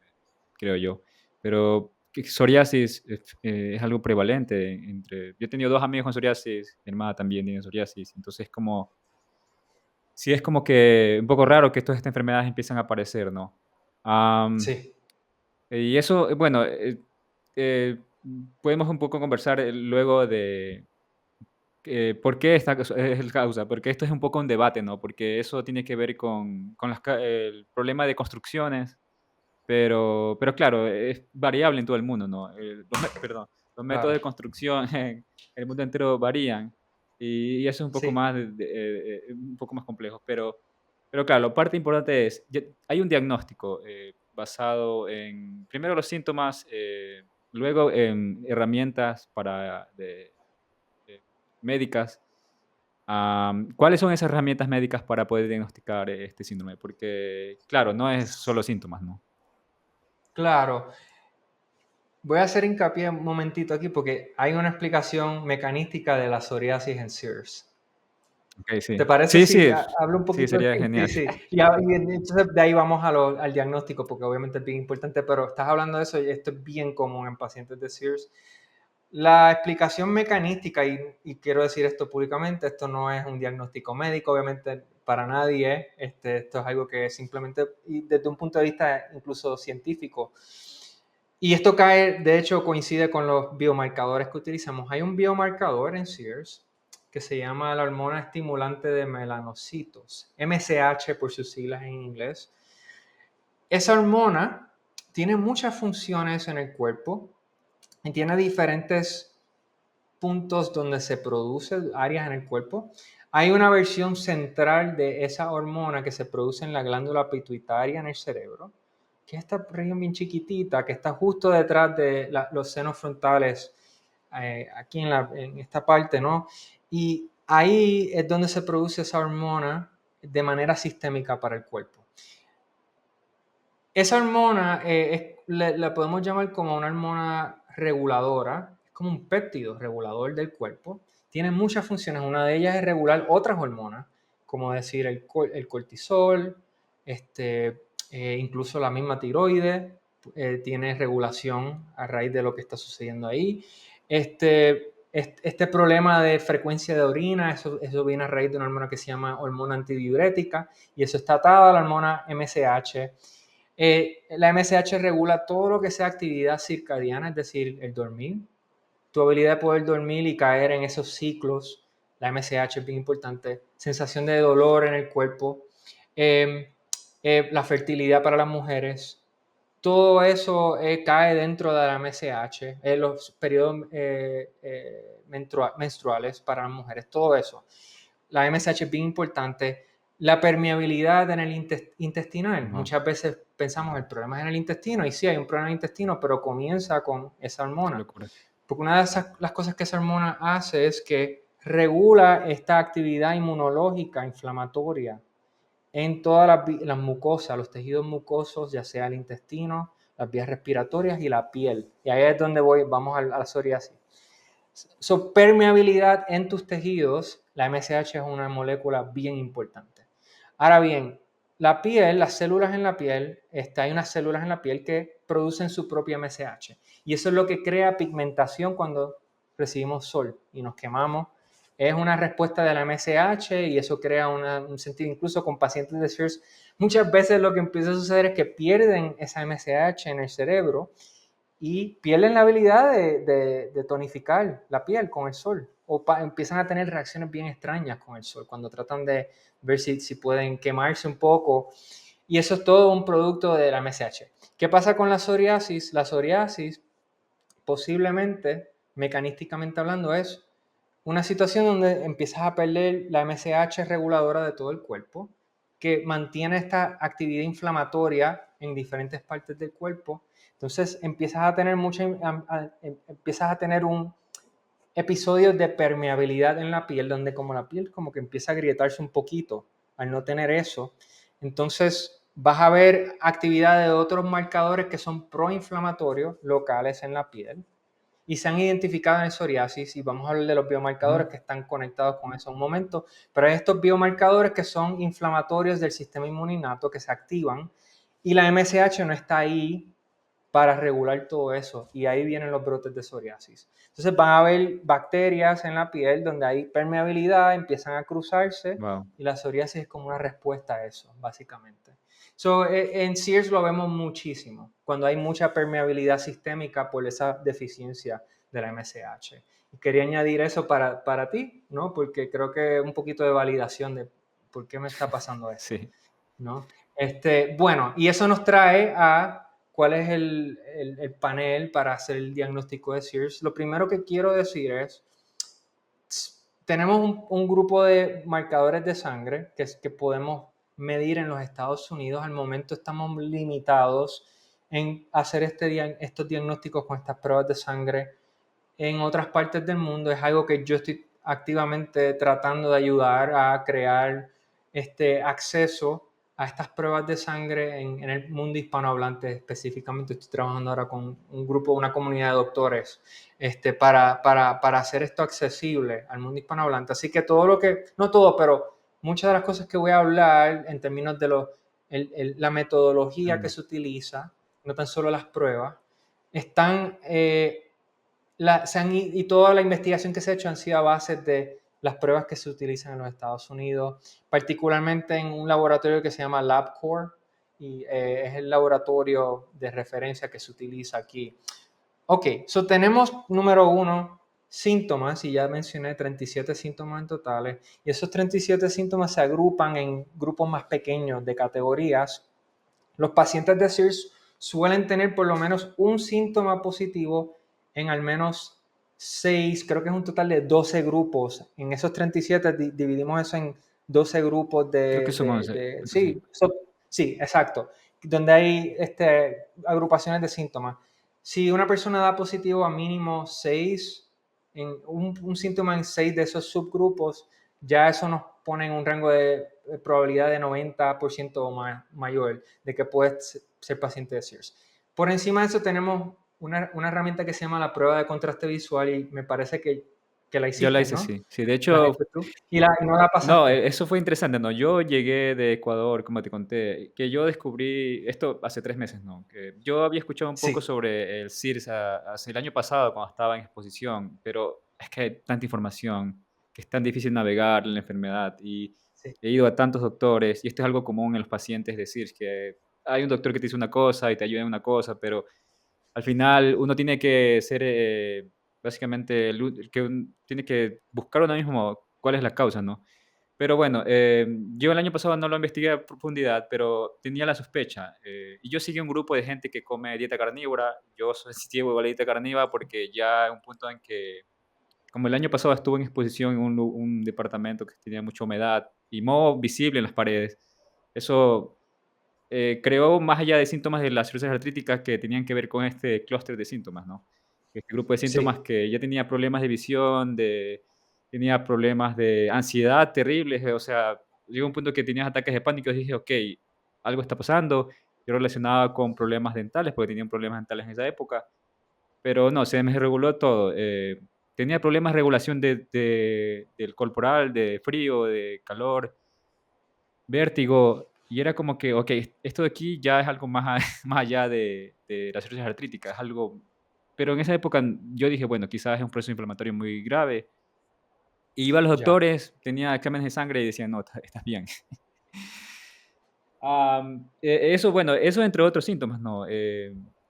Creo yo. Pero que psoriasis es algo prevalente yo he tenido 2 amigos con psoriasis, mi hermana también tiene psoriasis, entonces sí es como que un poco raro que todas estas enfermedades empiezan a aparecer, ¿no? Am, Sí. y eso, bueno, podemos un poco conversar luego de por qué esta es el causa, porque esto es un poco un debate, ¿no? Porque eso tiene que ver con el problema de construcciones pero claro, es variable en todo el mundo, ¿no? Perdón, los métodos Claro. de construcción en el mundo entero varían, y eso es un poco Sí. más un poco más complejo, pero claro, la parte importante es, hay un diagnóstico, basado en, primero los síntomas, Luego, herramientas médicas. ¿Cuáles son esas herramientas médicas para poder diagnosticar este síndrome? Porque, claro, no es solo síntomas, ¿no? Claro, voy a hacer hincapié un momentito aquí porque hay una explicación mecanística de la psoriasis en SEERS. Ok, ¿Te sí. parece Sí, si sí, hablo un sí, poquito? sería Sí, sí, genial. sí. Y entonces de ahí vamos al diagnóstico, porque obviamente es bien importante, pero estás hablando de eso y esto es bien común en pacientes de SEERS. La explicación mecanística, y quiero decir esto públicamente, esto no es un diagnóstico médico, obviamente para nadie, esto es algo que simplemente, y desde un punto de vista incluso científico, y esto cae, de hecho, coincide con los biomarcadores que utilizamos. Hay un biomarcador en SEERS que se llama la hormona estimulante de melanocitos, MSH por sus siglas en inglés. Esa hormona tiene muchas funciones en el cuerpo y tiene diferentes puntos donde se produce, áreas en el cuerpo. Hay una versión central de esa hormona que se produce en la glándula pituitaria en el cerebro, que es esta región bien chiquitita que está justo detrás de los senos frontales, aquí en esta parte, ¿no? Y ahí es donde se produce esa hormona de manera sistémica para el cuerpo. Esa hormona la podemos llamar como una hormona reguladora, es como un péptido regulador del cuerpo. Tiene muchas funciones, una de ellas es regular otras hormonas, como decir el cortisol, incluso la misma tiroides, tiene regulación a raíz de lo que está sucediendo ahí. Este problema de frecuencia de orina, eso viene a raíz de una hormona que se llama hormona antidiurética y eso está atada a la hormona MSH. La MSH regula todo lo que sea actividad circadiana, es decir, el dormir, tu habilidad de poder dormir y caer en esos ciclos. La MSH es bien importante. Sensación de dolor en el cuerpo, eh, la fertilidad para las mujeres. Todo eso cae dentro de la MSH, los periodos menstruales para las mujeres, todo eso. La MSH es bien importante. La permeabilidad en el intestinal. Ajá, Muchas veces pensamos el problema es en el intestino y sí hay un problema en el intestino, pero comienza con esa qué hormona. locura. Porque una de las cosas que esa hormona hace es que regula esta actividad inmunológica inflamatoria en todas las mucosas, los tejidos mucosos, ya sea el intestino, las vías respiratorias y la piel. Y ahí es donde vamos a la psoriasis. So, permeabilidad en tus tejidos, la MSH es una molécula bien importante. Ahora bien, la piel, las células en la piel, hay unas células en la piel que producen su propia MSH. Y eso es lo que crea pigmentación cuando recibimos sol y nos quemamos. Es una respuesta de la MSH y eso crea un sentido, incluso con pacientes de SIRS. Muchas veces lo que empieza a suceder es que pierden esa MSH en el cerebro y pierden la habilidad de tonificar la piel con el sol o empiezan a tener reacciones bien extrañas con el sol cuando tratan de ver si pueden quemarse un poco y eso es todo un producto de la MSH. ¿Qué pasa con la psoriasis? La psoriasis posiblemente, mecanísticamente hablando, es una situación donde empiezas a perder la MSH reguladora de todo el cuerpo, que mantiene esta actividad inflamatoria en diferentes partes del cuerpo. Entonces empiezas a tener empiezas a tener un episodio de permeabilidad en la piel, donde como la piel como que empieza a agrietarse un poquito al no tener eso. Entonces vas a ver actividad de otros marcadores que son proinflamatorios locales en la piel y se han identificado en el psoriasis y vamos a hablar de los biomarcadores Ujú. que están conectados con eso un momento, pero hay estos biomarcadores que son inflamatorios del sistema inmuninato que se activan y la MSH no está ahí para regular todo eso y ahí vienen los brotes de psoriasis. Entonces van a haber bacterias en la piel donde hay permeabilidad, empiezan a cruzarse Wow. y la psoriasis es como una respuesta a eso, básicamente. So, en SEERS lo vemos muchísimo, cuando hay mucha permeabilidad sistémica por esa deficiencia de la MSH. Y quería añadir eso para ti, ¿no? Porque creo que un poquito de validación de por qué me está pasando esto, Sí. ¿no? Bueno, y eso nos trae a cuál es el panel para hacer el diagnóstico de SEERS. Lo primero que quiero decir es, tenemos un grupo de marcadores de sangre que podemos medir en los Estados Unidos. Al momento estamos limitados en hacer estos diagnósticos con estas pruebas de sangre en otras partes del mundo. Es algo que yo estoy activamente tratando de ayudar a crear este acceso a estas pruebas de sangre en el mundo hispanohablante. Específicamente estoy trabajando ahora con un grupo, una comunidad de doctores, para hacer esto accesible al mundo hispanohablante. Así que todo lo que, no todo, pero muchas de las cosas que voy a hablar en términos de la metodología que se utiliza, no tan solo las pruebas, están y toda la investigación que se ha hecho han sido a base de las pruebas que se utilizan en los Estados Unidos, particularmente en un laboratorio que se llama LabCorp, y es el laboratorio de referencia que se utiliza aquí. Ok, so tenemos número 1, síntomas, y ya mencioné 37 síntomas en totales, y esos 37 síntomas se agrupan en grupos más pequeños de categorías. Los pacientes de SIRS suelen tener por lo menos un síntoma positivo en al menos 6, creo que es un total de 12 grupos. En esos 37 dividimos eso en 12 grupos Creo que son 11, creo que sí. Sí, exacto, donde hay agrupaciones de síntomas. Si una persona da positivo a mínimo 6, en un síntoma en 6 de esos subgrupos, ya eso nos pone en un rango de probabilidad de 90% o mayor de que puedes ser paciente de SIRS. Por encima de eso tenemos una herramienta que se llama la prueba de contraste visual, y me parece que la Yo la hiciste, hice, ¿no? sí. Sí, de ¿La has hecho, hecho tú? Y no la no, pasaste. eso fue interesante, ¿no? Yo llegué de Ecuador, como te conté, que yo descubrí esto hace 3 meses, ¿no? Que yo había escuchado un poco Sí, sobre el SIRS hace el año pasado cuando estaba en exposición, pero es que hay tanta información que es tan difícil navegar la enfermedad y sí, he ido a tantos doctores y esto es algo común en los pacientes de SIRS, que hay un doctor que te dice una cosa y te ayuda en una cosa, pero al final uno tiene que ser básicamente el que tiene que buscar uno mismo cuál es la causa, ¿no? Pero bueno, yo el año pasado no lo investigué a profundidad, pero tenía la sospecha. Y yo seguí un grupo de gente que come dieta carnívora. Yo soy sensitivo igual a la dieta carnívora porque ya un punto en que, como el año pasado estuve en exposición en un departamento que tenía mucha humedad y moho visible en las paredes, eso creó más allá de síntomas de las cirrosis artríticas que tenían que ver con este clúster de síntomas, ¿no? Este grupo de síntomas sí, que ya tenía problemas de visión, tenía problemas de ansiedad terribles, o sea, llegó un punto que tenías ataques de pánico y dije, ok, algo está pasando. Yo relacionaba con problemas dentales, porque tenía problemas dentales en esa época, pero no, se me reguló todo. Tenía problemas de regulación del corporal, de frío, de calor, vértigo, y era como que, ok, esto de aquí ya es algo más, más allá de las cirrosis artríticas, es algo... Pero en esa época yo dije, bueno, quizás es un proceso inflamatorio muy grave. Y iba a los ya. doctores, tenía exámenes de sangre y decían, no, estás bien. Eso, bueno, eso entre otros síntomas, ¿no?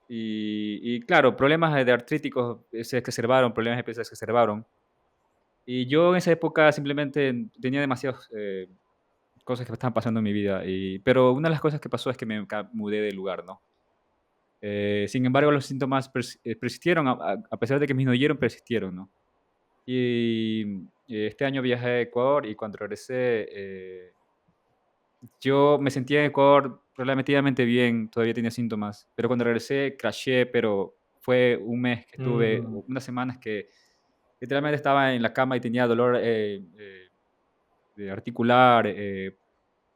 Y claro, problemas de artríticos se exacerbaron, problemas de piel se exacerbaron. Y yo en esa época simplemente tenía demasiadas cosas que me estaban pasando en mi vida. Pero una de las cosas que pasó es que me mudé de lugar, ¿no? Sin embargo, los síntomas persistieron, a pesar de que me disminuyeron, persistieron, ¿no? Y este año viajé a Ecuador y cuando regresé, yo me sentía en Ecuador relativamente bien, todavía tenía síntomas, pero cuando regresé crashé, pero fue un mes que estuve, Mm, unas semanas que literalmente estaba en la cama y tenía dolor de articular,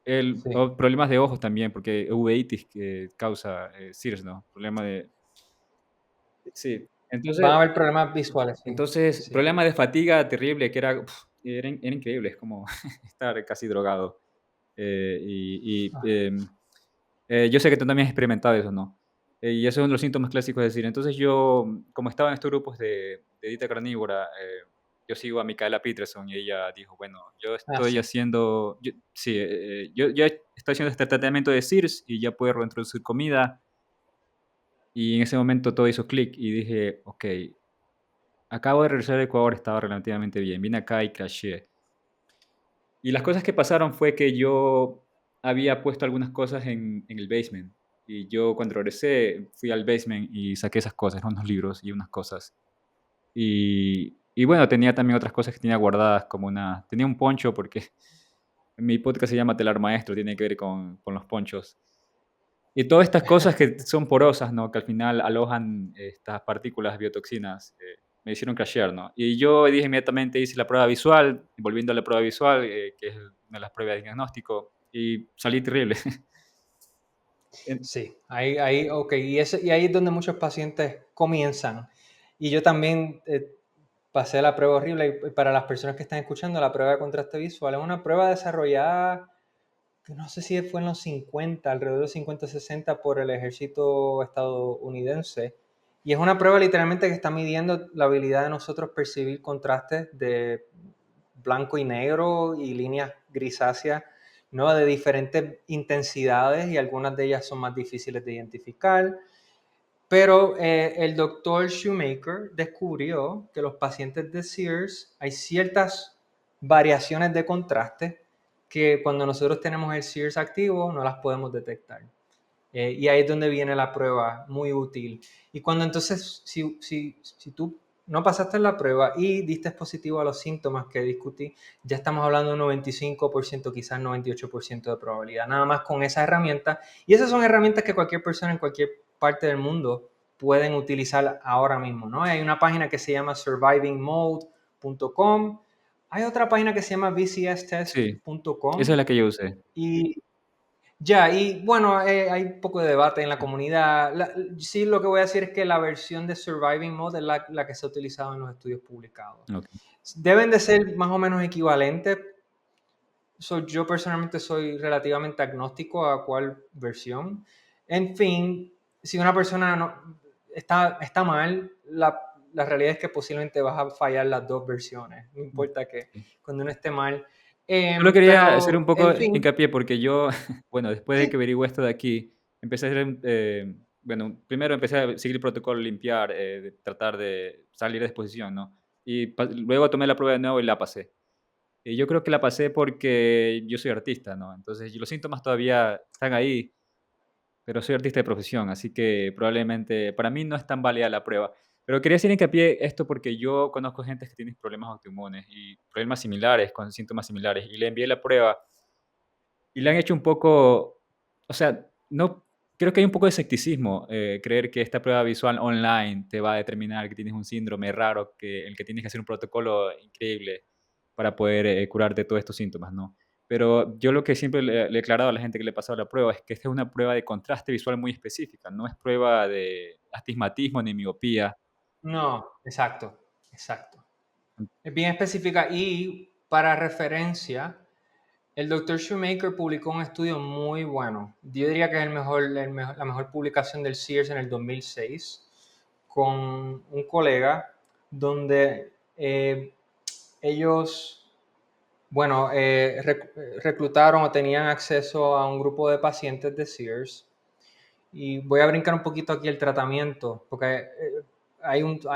sí. problemas de ojos también, porque uveitis que causa SIRS, ¿no? Problema de... Sí, Van a entonces, haber problemas visuales, sí. Sí. problema de fatiga terrible, que era, era increíble, es como estar casi drogado. Yo sé que tú también has experimentado eso, ¿no? Y eso es uno de los síntomas clásicos de decir. Entonces yo, como estaba en estos grupos de dieta carnívora, yo sigo a Micaela Peterson y ella dijo, bueno, yo Ah, estoy sí. haciendo, sí, yo ya estoy haciendo este tratamiento de SIRS y ya puedo reintroducir comida. Y en ese momento todo hizo clic y dije, ok, acabo de regresar a Ecuador, estaba relativamente bien, vine acá y crashé. Y las cosas que pasaron fue que yo había puesto algunas cosas en el basement. Y yo cuando regresé fui al basement y saqué esas cosas, unos libros y unas cosas. Y bueno, tenía también otras cosas que tenía guardadas, como una... Tenía un poncho porque mi podcast se llama Telar Maestro, tiene que ver con los ponchos. Y todas estas cosas que son porosas, ¿no? Que al final alojan estas partículas biotoxinas, me hicieron crashear, ¿no? Y yo dije inmediatamente, hice la prueba visual, volviendo a la prueba visual, que es una de las pruebas de diagnóstico, y salí terrible. En- Sí, ok, y ahí es donde muchos pacientes comienzan. Y yo también pasé la prueba horrible, y para las personas que están escuchando, la prueba de contraste visual es una prueba desarrollada, que no sé si fue en los 50, alrededor de los 50-60 por el ejército estadounidense. Y es una prueba literalmente que está midiendo la habilidad de nosotros percibir contrastes de blanco y negro y líneas grisáceas, ¿no? De diferentes intensidades, y algunas de ellas son más difíciles de identificar. Pero el doctor Shoemaker descubrió que los pacientes de Sears hay ciertas variaciones de contraste que cuando nosotros tenemos el Sears activo no las podemos detectar. Y ahí es donde viene la prueba, muy útil. Y cuando entonces, si tú no pasaste la prueba y diste positivo a los síntomas que discutí, ya estamos hablando de un 95%, quizás 98% de probabilidad, nada más con esa herramienta. Y esas son herramientas que cualquier persona en cualquier parte del mundo pueden utilizar ahora mismo, ¿no? Hay una página que se llama survivingmode.com, hay otra página que se llama sí, esa vcstest.com es la que yo usé. y ya, y bueno, hay un poco de debate en la comunidad. Sí, lo que voy a decir es que la versión de Surviving Mode es la que se ha utilizado en los estudios publicados. Ok. Deben de ser más o menos equivalentes. Yo personalmente soy relativamente agnóstico a cuál versión. En fin, si una persona no, está mal, la realidad es que posiblemente vas a fallar las dos versiones. No importa que Sí. cuando uno esté mal. Solo quería hacer un Pero, poco en fin, hincapié porque yo, bueno, después de que sí. averigué esto de aquí, empecé a hacer, bueno, primero empecé a seguir el protocolo, limpiar, de tratar de salir de exposición, ¿no? Y luego tomé la prueba de nuevo y la pasé. Y yo creo que la pasé porque yo soy artista, ¿no? Entonces, los síntomas todavía están ahí, pero soy artista de profesión, así que probablemente para mí no es tan válida la prueba. Pero quería hacer hincapié esto porque yo conozco gente que tiene problemas autoinmunes y problemas similares, con síntomas similares, y le envié la prueba y le han hecho un poco, o sea, no, creo que hay un poco de escepticismo, creer que esta prueba visual online te va a determinar que tienes un síndrome raro, que el que tienes que hacer un protocolo increíble para poder curarte todos estos síntomas, ¿no? Pero yo lo que siempre le he aclarado a la gente que le he pasado la prueba es que esta es una prueba de contraste visual muy específica, no es prueba de astigmatismo ni miopía. No, exacto, exacto. Es bien específica y para referencia, el doctor Shoemaker publicó un estudio muy bueno. Yo diría que es la mejor publicación del Sears en el 2006 con un colega donde ellos, bueno, reclutaron o tenían acceso a un grupo de pacientes de Sears. Y voy a brincar un poquito aquí el tratamiento, porque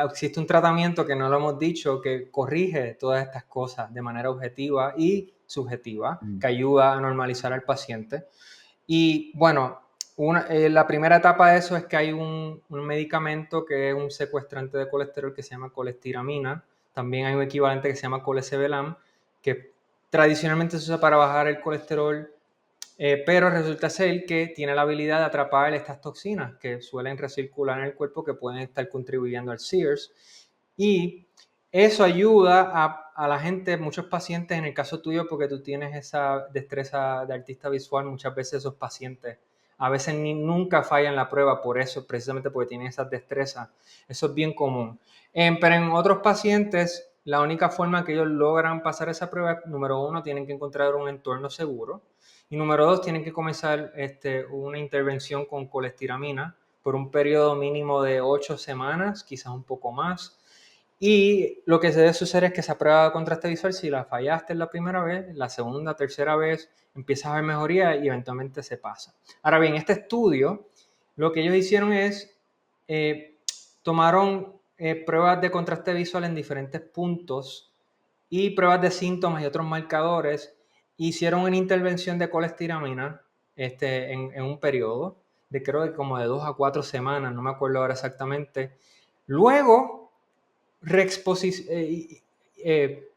existe un tratamiento que no lo hemos dicho, que corrige todas estas cosas de manera objetiva y subjetiva, Mm. que ayuda a normalizar al paciente. Y bueno, la primera etapa de eso es que hay un medicamento que es un secuestrante de colesterol que se llama colestiramina. También hay un equivalente que se llama colesevelam, que tradicionalmente se usa para bajar el colesterol, pero resulta ser que tiene la habilidad de atrapar estas toxinas que suelen recircular en el cuerpo, que pueden estar contribuyendo al SIRS. Y eso ayuda a la gente, muchos pacientes, en el caso tuyo, porque tú tienes esa destreza de artista visual, muchas veces esos pacientes a veces nunca fallan la prueba por eso, precisamente porque tienen esas destrezas. Eso es bien común. Pero en otros pacientes, la única forma que ellos logran pasar esa prueba es, número uno, tienen que encontrar un entorno seguro. Y número dos, tienen que comenzar una intervención con colestiramina por un periodo mínimo de 8 semanas, quizás un poco más. Y lo que se debe suceder es que esa prueba de contraste visual, si la fallaste la primera vez, la segunda, tercera vez, empiezas a ver mejoría y eventualmente se pasa. Ahora bien, este estudio, lo que ellos hicieron es, eh, tomaron pruebas de contraste visual en diferentes puntos y pruebas de síntomas y otros marcadores. Hicieron una intervención de colestiramina en un periodo de creo que como de 2 a 4 semanas, no me acuerdo ahora exactamente. Luego, eh,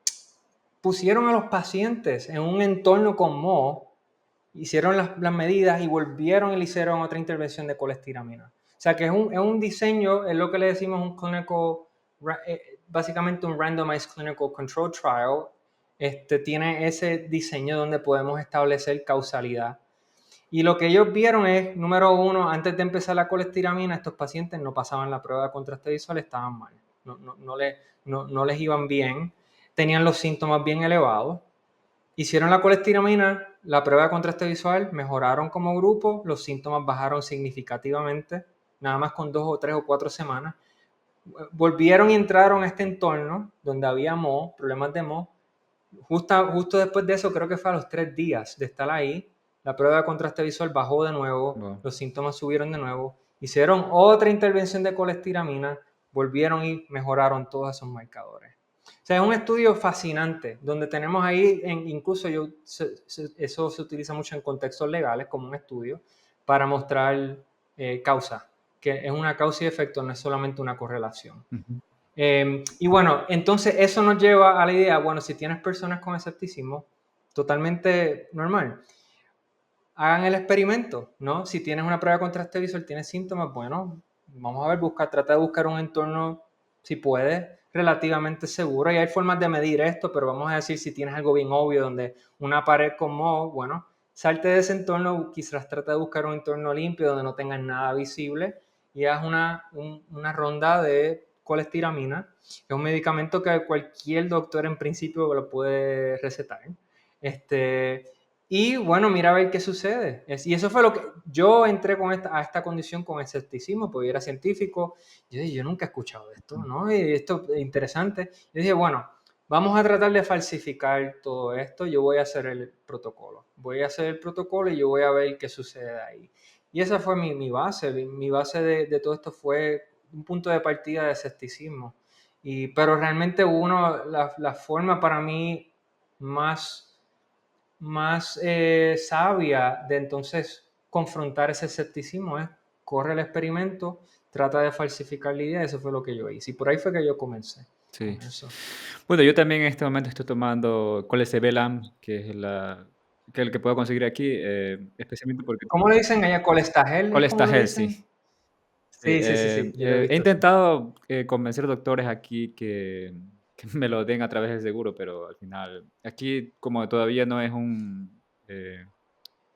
pusieron a los pacientes en un entorno con moho hicieron las medidas y volvieron y le hicieron otra intervención de colestiramina. O sea que es un diseño, es lo que le decimos un clinical, básicamente un randomized clinical control trial. Tiene ese diseño donde podemos establecer causalidad. Y lo que ellos vieron es, número uno, antes de empezar la colestiramina, estos pacientes no pasaban la prueba de contraste visual, estaban mal, no les iban bien, tenían los síntomas bien elevados. Hicieron la colestiramina, la prueba de contraste visual, mejoraron como grupo, los síntomas bajaron significativamente, nada más con 2 o 3 o 4 semanas. Volvieron y entraron a este entorno donde había moho, problemas de moho. Justo después de eso, creo que fue a los 3 días de estar ahí, la prueba de contraste visual bajó de nuevo, Wow. los síntomas subieron de nuevo, hicieron otra intervención de colestiramina, volvieron y mejoraron todos esos marcadores. O sea, es un estudio fascinante, donde tenemos ahí, incluso eso se utiliza mucho en contextos legales como un estudio, para mostrar causa, que es una causa y efecto, no es solamente una correlación. Ujú. Y bueno, entonces eso nos lleva a la idea, bueno, si tienes personas con escepticismo, totalmente normal, hagan el experimento, ¿no? Si tienes una prueba de contraste visual, tienes síntomas, bueno, vamos a ver, trata de buscar un entorno, si puedes, relativamente seguro. Y hay formas de medir esto, pero vamos a decir, si tienes algo bien obvio, donde una pared con moho, bueno, salte de ese entorno, quizás trata de buscar un entorno limpio, donde no tengas nada visible, y haz una ronda de colestiramina. Es un medicamento que cualquier doctor en principio lo puede recetar. Y bueno, mira a ver qué sucede. Y eso fue lo que yo entré a esta condición con escepticismo, porque yo era científico. Yo dije, yo nunca he escuchado esto, ¿no? Y esto es interesante. Yo dije, bueno, vamos a tratar de falsificar todo esto. Yo voy a hacer el protocolo. Voy a hacer el protocolo y yo voy a ver qué sucede ahí. Y esa fue mi base. Mi base de todo esto fue un punto de partida de escepticismo. Pero realmente la forma para mí más sabia de entonces confrontar ese escepticismo es corre el experimento, trata de falsificar la idea, eso fue lo que yo hice. Y por ahí fue que yo comencé Sí. con eso. Bueno, yo también en este momento estoy tomando Colesevelam, que es el que puedo conseguir aquí, especialmente porque ¿Cómo le dicen allá? ¿Colestagel? ¿Es como le Colestagel, sí. dicen? Sí, Sí, sí, sí, sí, yo lo he he visto, sí. intentado convencer doctores aquí que me lo den a través del seguro, pero al final, aquí como todavía no es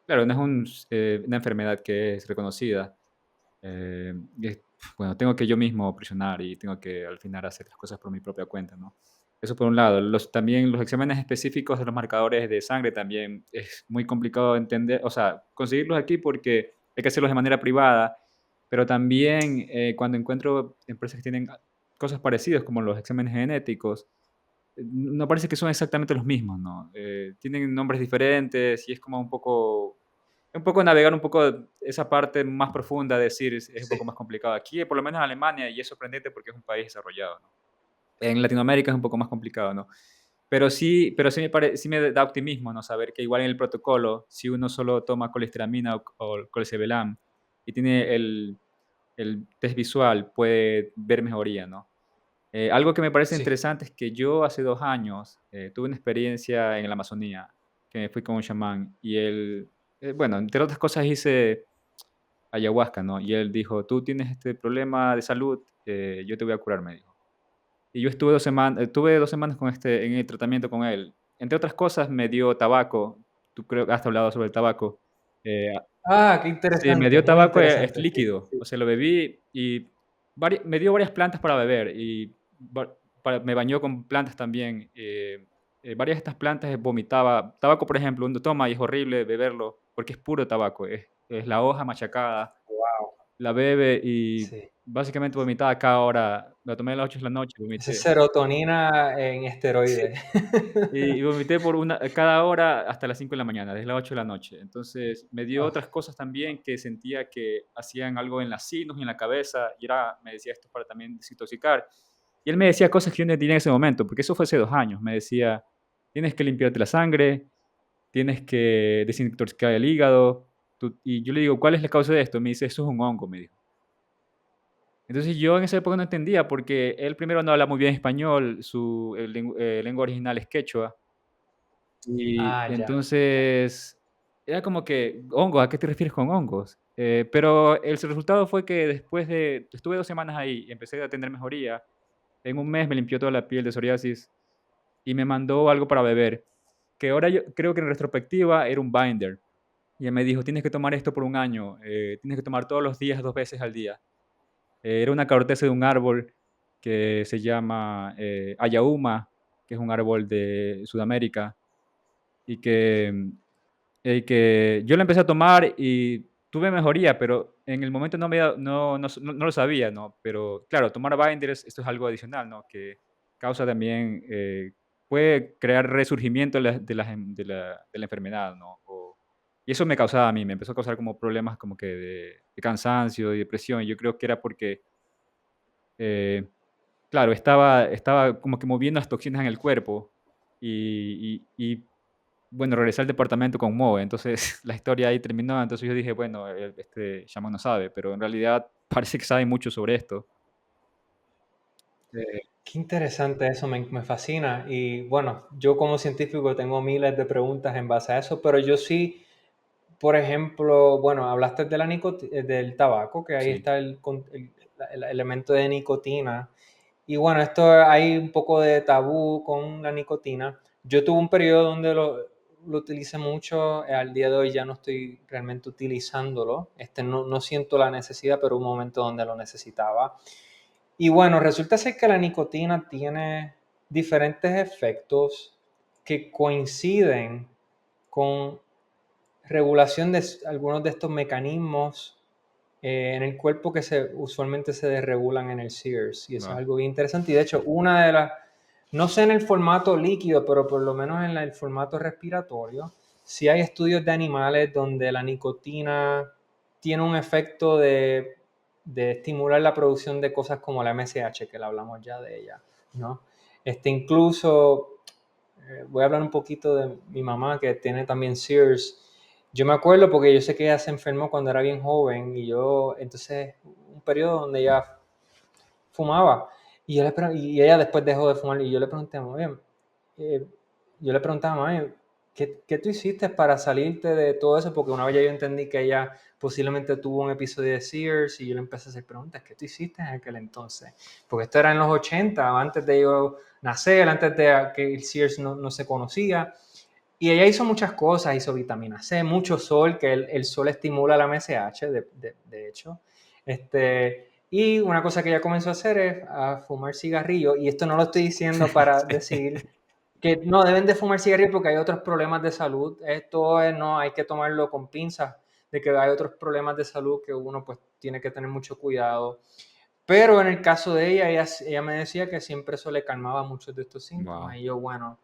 claro, no es una enfermedad que es reconocida, bueno, tengo que yo mismo presionar y tengo que al final hacer las cosas por mi propia cuenta, ¿no? Eso por un lado. También los exámenes específicos de los marcadores de sangre también es muy complicado entender, o sea, conseguirlos aquí porque hay que hacerlos de manera privada, pero también cuando encuentro empresas que tienen cosas parecidas como los exámenes genéticos, no parece que son exactamente los mismos, ¿no? Tienen nombres diferentes y es como un poco navegar un poco esa parte más profunda, decir, es un Sí, poco más complicado. Aquí, por lo menos en Alemania, y es sorprendente porque es un país desarrollado, ¿no? En Latinoamérica es un poco más complicado, ¿no? Pero sí me da optimismo, ¿no? Saber que igual en el protocolo, si uno solo toma colestramina o colsevelam y tiene el test visual, puede ver mejoría, ¿no? Algo que me parece sí. interesante es que yo hace 2 años tuve una experiencia en la Amazonía, que me fui con un chamán y él, bueno, entre otras cosas hice ayahuasca, ¿no? Y él dijo, tú tienes este problema de salud, yo te voy a curar, me dijo. Y yo tuve 2 semanas en el tratamiento con él. Entre otras cosas, me dio tabaco. Tú creo que has hablado sobre el tabaco. Eh, Ah, qué sí, me interesante, dio muy tabaco, es interesante, sí, líquido. sí. O sea, lo bebí y me dio varias plantas para beber y me bañó con plantas también. Varias de estas plantas vomitaba. Tabaco, por ejemplo, uno toma y es horrible beberlo porque es puro tabaco. Es la hoja machacada, Wow, la bebe y sí. básicamente vomitaba cada hora. Lo tomé a las 8 de la noche, Esa es vomité. serotonina en Sí. esteroides. Y vomité cada hora hasta las 5 de la mañana, desde las 8 de la noche. Entonces, me dio Oh, otras cosas también que sentía que hacían algo en las sinos y en la cabeza, me decía, esto es para también desintoxicar. Y él me decía cosas que yo no entendía en ese momento, porque eso fue hace 2 años. Me decía, tienes que limpiarte la sangre, tienes que desintoxicar el hígado. Y yo le digo, ¿cuál es la causa de esto? Me dice, eso es un hongo, me dijo. Entonces yo en esa época no entendía, porque él primero no habla muy bien español, su lengua original es quechua. Y ah, ya, ya. entonces, era como que, hongos, ¿a qué te refieres con hongos? Pero el resultado fue que después de, estuve 2 semanas ahí y empecé a tener mejoría. En un mes me limpió toda la piel de psoriasis y me mandó algo para beber, que ahora yo creo que en retrospectiva era un binder. Y él me dijo, tienes que tomar esto por un año, tienes que tomar todos los días, 2 veces al día. Era una corteza de un árbol que se llama ayahuma, que es un árbol de Sudamérica, y que yo lo empecé a tomar y tuve mejoría, pero en el momento no lo sabía, ¿no? Pero claro, tomar binders, esto es algo adicional, ¿no? Que causa también, puede crear resurgimiento de la enfermedad, ¿no? Y eso me causaba a mí, me empezó a causar como problemas como que de cansancio y depresión. Y yo creo que era porque, eh, claro, estaba como que moviendo las toxinas en el cuerpo y bueno, regresé al departamento con Moe, entonces la historia ahí terminó, entonces yo dije, bueno, este chamán no sabe, pero en realidad parece que sabe mucho sobre esto. Eh, Qué interesante eso, me fascina. Y bueno, yo como científico tengo miles de preguntas en base a eso, pero yo sí, por ejemplo, bueno, hablaste de del tabaco, que ahí sí, está el elemento de nicotina. Y bueno, esto hay un poco de tabú con la nicotina. Yo tuve un periodo donde lo utilicé mucho, al día de hoy ya no estoy realmente utilizándolo. No siento la necesidad, pero un momento donde lo necesitaba. Y bueno, resulta ser que la nicotina tiene diferentes efectos que coinciden con regulación de algunos de estos mecanismos en el cuerpo que usualmente se desregulan en el Sears. Y eso es va, algo bien interesante. Y de hecho, una de las, no sé en el formato líquido, pero por lo menos en el formato respiratorio, sí hay estudios de animales donde la nicotina tiene un efecto de estimular la producción de cosas como la MSH, que la hablamos ya de ella, ¿no? Incluso, voy a hablar un poquito de mi mamá que tiene también Sears. Yo me acuerdo porque yo sé que ella se enfermó cuando era bien joven y yo, entonces, un periodo donde ella fumaba y ella después dejó de fumar y yo le pregunté a mamá, eh, yo le preguntaba a mamá, ¿qué tú hiciste para salirte de todo eso? Porque una vez ya yo entendí que ella posiblemente tuvo un episodio de Sears y yo le empecé a hacer preguntas, ¿qué tú hiciste en aquel entonces? Porque esto era en los 80, antes de yo nacer, antes de que el Sears no se conocía. Y ella hizo muchas cosas, hizo vitamina C, mucho sol, que el sol estimula la MSH, de hecho. Y una cosa que ella comenzó a hacer es a fumar cigarrillo, y esto no lo estoy diciendo para decir que no deben de fumar cigarrillo porque hay otros problemas de salud. No hay que tomarlo con pinzas, de que hay otros problemas de salud que uno pues tiene que tener mucho cuidado. Pero en el caso de ella me decía que siempre eso le calmaba muchos de estos síntomas. wow, Y yo, bueno,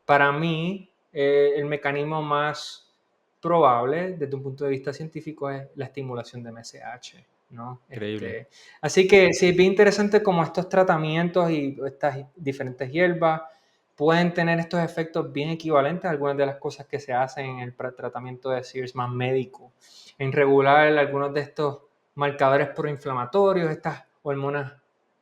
para mí, el mecanismo más probable desde un punto de vista científico es la estimulación de MSH, ¿no? increíble. Así que sí, es bien interesante cómo estos tratamientos y estas diferentes hierbas pueden tener estos efectos bien equivalentes a algunas de las cosas que se hacen en el tratamiento de Sears más médico, en regular algunos de estos marcadores proinflamatorios, estas hormonas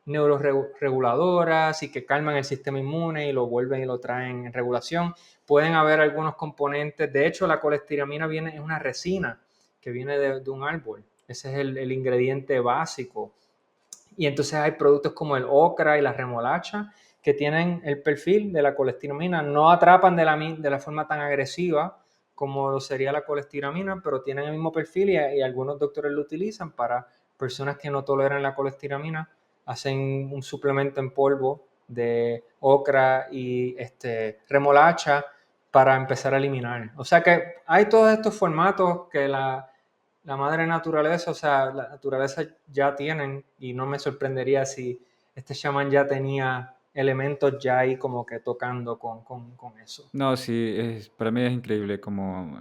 neuroreguladoras y que calman el sistema inmune y lo vuelven y lo traen en regulación. Pueden haber algunos componentes, de hecho la colestiramina es una resina que viene de un árbol, ese es el ingrediente básico. Y entonces hay productos como el ocra y la remolacha que tienen el perfil de la colestiramina, no atrapan de la forma tan agresiva como lo sería la colestiramina, pero tienen el mismo perfil y algunos doctores lo utilizan para personas que no toleran la colestiramina, hacen un suplemento en polvo de ocra y remolacha para empezar a eliminar. O sea que hay todos estos formatos que la madre naturaleza, o sea, la naturaleza ya tienen, y no me sorprendería si este chamán ya tenía elementos ya ahí como que tocando con eso. No, sí, para mí es increíble como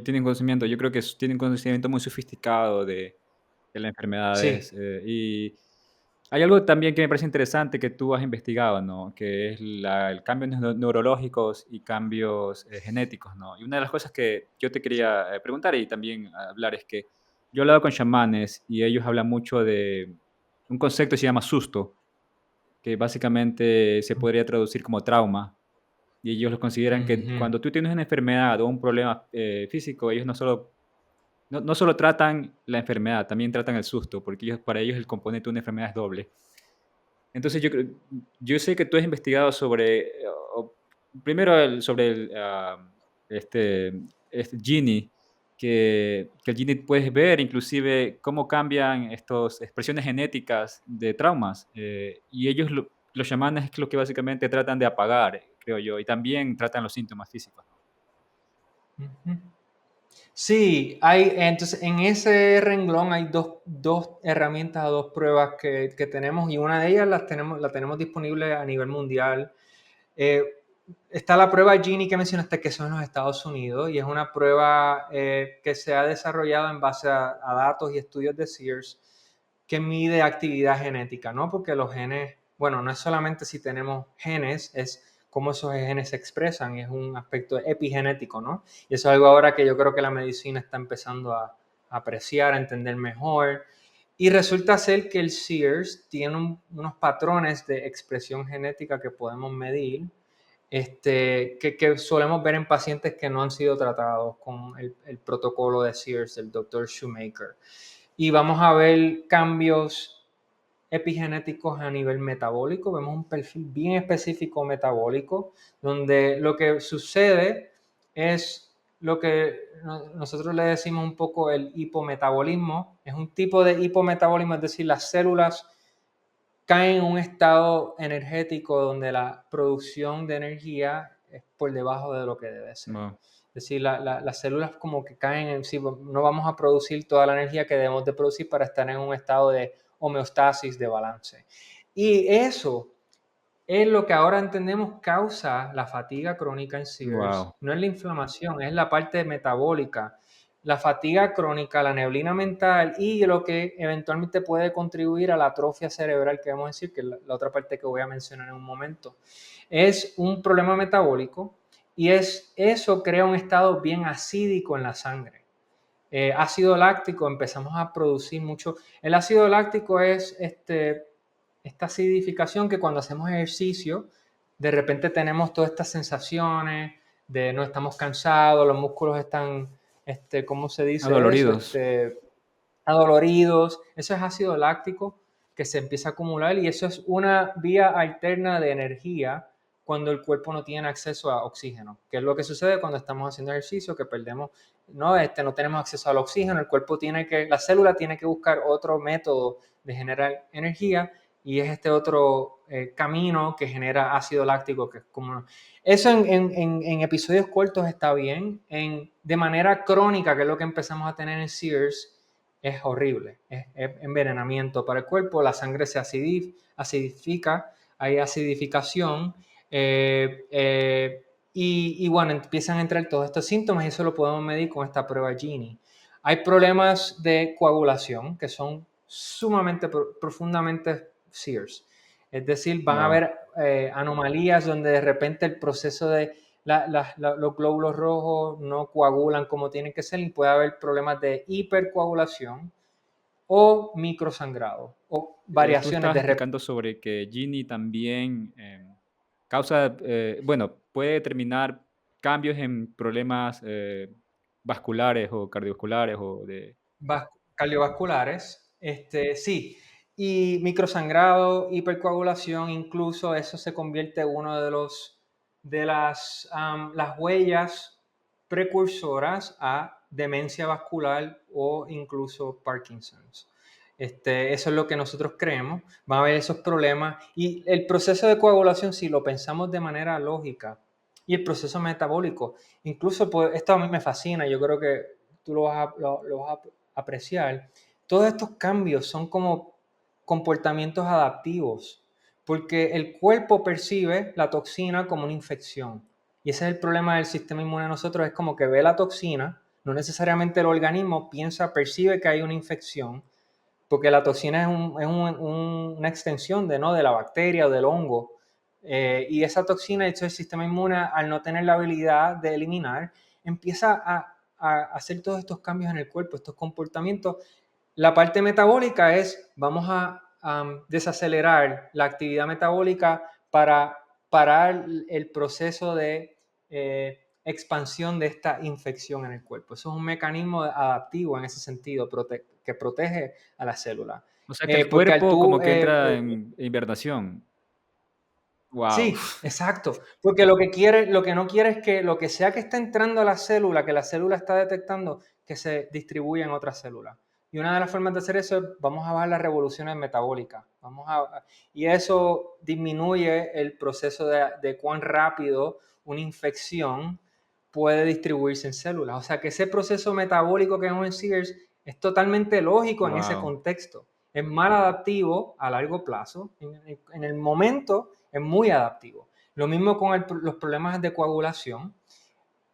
tienen conocimiento, yo creo que tienen conocimiento muy sofisticado de las enfermedades. Sí, Y hay algo también que me parece interesante que tú has investigado, ¿no? Que es el cambios neurológicos y cambios genéticos, ¿no? Y una de las cosas que yo te quería preguntar y también hablar es que yo he hablado con chamanes y ellos hablan mucho de un concepto que se llama susto, que básicamente se podría traducir como trauma. Y ellos lo consideran que Ujú. cuando tú tienes una enfermedad o un problema físico, ellos no solo tratan la enfermedad, también tratan el susto, porque para ellos el componente de una enfermedad es doble. Entonces yo sé que tú has investigado primero sobre este, este Gini, que el Gini puedes ver inclusive cómo cambian estas expresiones genéticas de traumas, y ellos, los chamanes, es lo que básicamente tratan de apagar, creo yo, y también tratan los síntomas físicos, ¿no? Ujú. Sí, hay, entonces en ese renglón hay dos herramientas o dos pruebas que tenemos, y una de ellas la tenemos disponible a nivel mundial. Eh, Está la prueba Gini que mencionaste, que son en los Estados Unidos, y es una prueba que se ha desarrollado en base a datos y estudios de Sears, que mide actividad genética, ¿no? Porque los genes, bueno, no es solamente si tenemos genes, es cómo esos genes se expresan, es un aspecto epigenético, ¿no? Y eso es algo ahora que yo creo que la medicina está empezando a apreciar, a entender mejor. Y resulta ser que el Sears tiene unos patrones de expresión genética que podemos medir, que solemos ver en pacientes que no han sido tratados con el protocolo de Sears, del Dr. Shoemaker. Y vamos a ver cambios epigenéticos a nivel metabólico. Vemos un perfil bien específico metabólico, donde lo que sucede es lo que nosotros le decimos un poco el hipometabolismo. Es un tipo de hipometabolismo, es decir, las células caen en un estado energético donde la producción de energía es por debajo de lo que debe ser. Wow. Es decir, las células como que caen en sí, no vamos a producir toda la energía que debemos de producir para estar en un estado de homeostasis, de balance. Y eso es lo que ahora entendemos causa la fatiga crónica en Sears. Wow. No es la inflamación, es la parte metabólica. La fatiga crónica, la neblina mental y lo que eventualmente puede contribuir a la atrofia cerebral, que vamos a decir, que es la otra parte que voy a mencionar en un momento. Es un problema metabólico y eso crea un estado bien acídico en la sangre. Ácido láctico, empezamos a producir mucho. El ácido láctico es esta acidificación que cuando hacemos ejercicio, de repente tenemos todas estas sensaciones de no estamos cansados, los músculos están, ¿cómo se dice eso? Adoloridos. Adoloridos. Eso es ácido láctico que se empieza a acumular, y eso es una vía alterna de energía cuando el cuerpo no tiene acceso a oxígeno, que es lo que sucede cuando estamos haciendo ejercicio, que perdemos, no tenemos acceso al oxígeno, el cuerpo la célula tiene que buscar otro método de generar energía, y es este otro camino que genera ácido láctico, que es como... Eso en episodios cortos está bien, de manera crónica, que es lo que empezamos a tener en Sears, es horrible, es envenenamiento para el cuerpo, la sangre se acidifica, hay acidificación, y bueno, empiezan a entrar todos estos síntomas, y eso lo podemos medir con esta prueba Gini. Hay problemas de coagulación que son sumamente, profundamente Sears. Es decir, van a Wow. haber anomalías donde de repente el proceso de los glóbulos rojos no coagulan como tienen que ser, y puede haber problemas de hipercoagulación o microsangrado o Tú variaciones estabas de explicando sobre que Gini también causa, bueno, puede determinar cambios en problemas vasculares o cardiovasculares o de... cardiovasculares. Sí, y microsangrado, hipercoagulación, incluso eso se convierte en uno las huellas precursoras a demencia vascular o incluso Parkinson's. Eso es lo que nosotros creemos. Va a haber esos problemas. Y el proceso de coagulación, si lo pensamos de manera lógica, y el proceso metabólico, incluso pues, esto a mí me fascina, yo creo que tú lo vas a apreciar. Todos estos cambios son como comportamientos adaptivos, porque el cuerpo percibe la toxina como una infección. Y ese es el problema del sistema inmune de nosotros, es como que ve la toxina, no necesariamente el organismo percibe que hay una infección, porque la toxina una extensión de la bacteria o del hongo. Y esa toxina, de hecho, el sistema inmune, al no tener la habilidad de eliminar, empieza a hacer todos estos cambios en el cuerpo, estos comportamientos. La parte metabólica vamos a desacelerar la actividad metabólica para parar el proceso de expansión de esta infección en el cuerpo. Eso es un mecanismo adaptivo en ese sentido, que protege a la célula. O sea que el Porque al cuerpo tú como que entra en hibernación. Wow. sí, exacto. Porque lo que no quiere es que lo que sea que está entrando a la célula, que la célula está detectando, que se distribuya en otras células. Y una de las formas de hacer eso es, vamos a bajar las revoluciones metabólicas. Y eso disminuye el proceso de cuán rápido una infección puede distribuirse en células. O sea que ese proceso metabólico que vemos en Sears es totalmente lógico en ese Wow. contexto. Es mal adaptivo a largo plazo. En el momento es muy adaptivo. Lo mismo con los problemas de coagulación.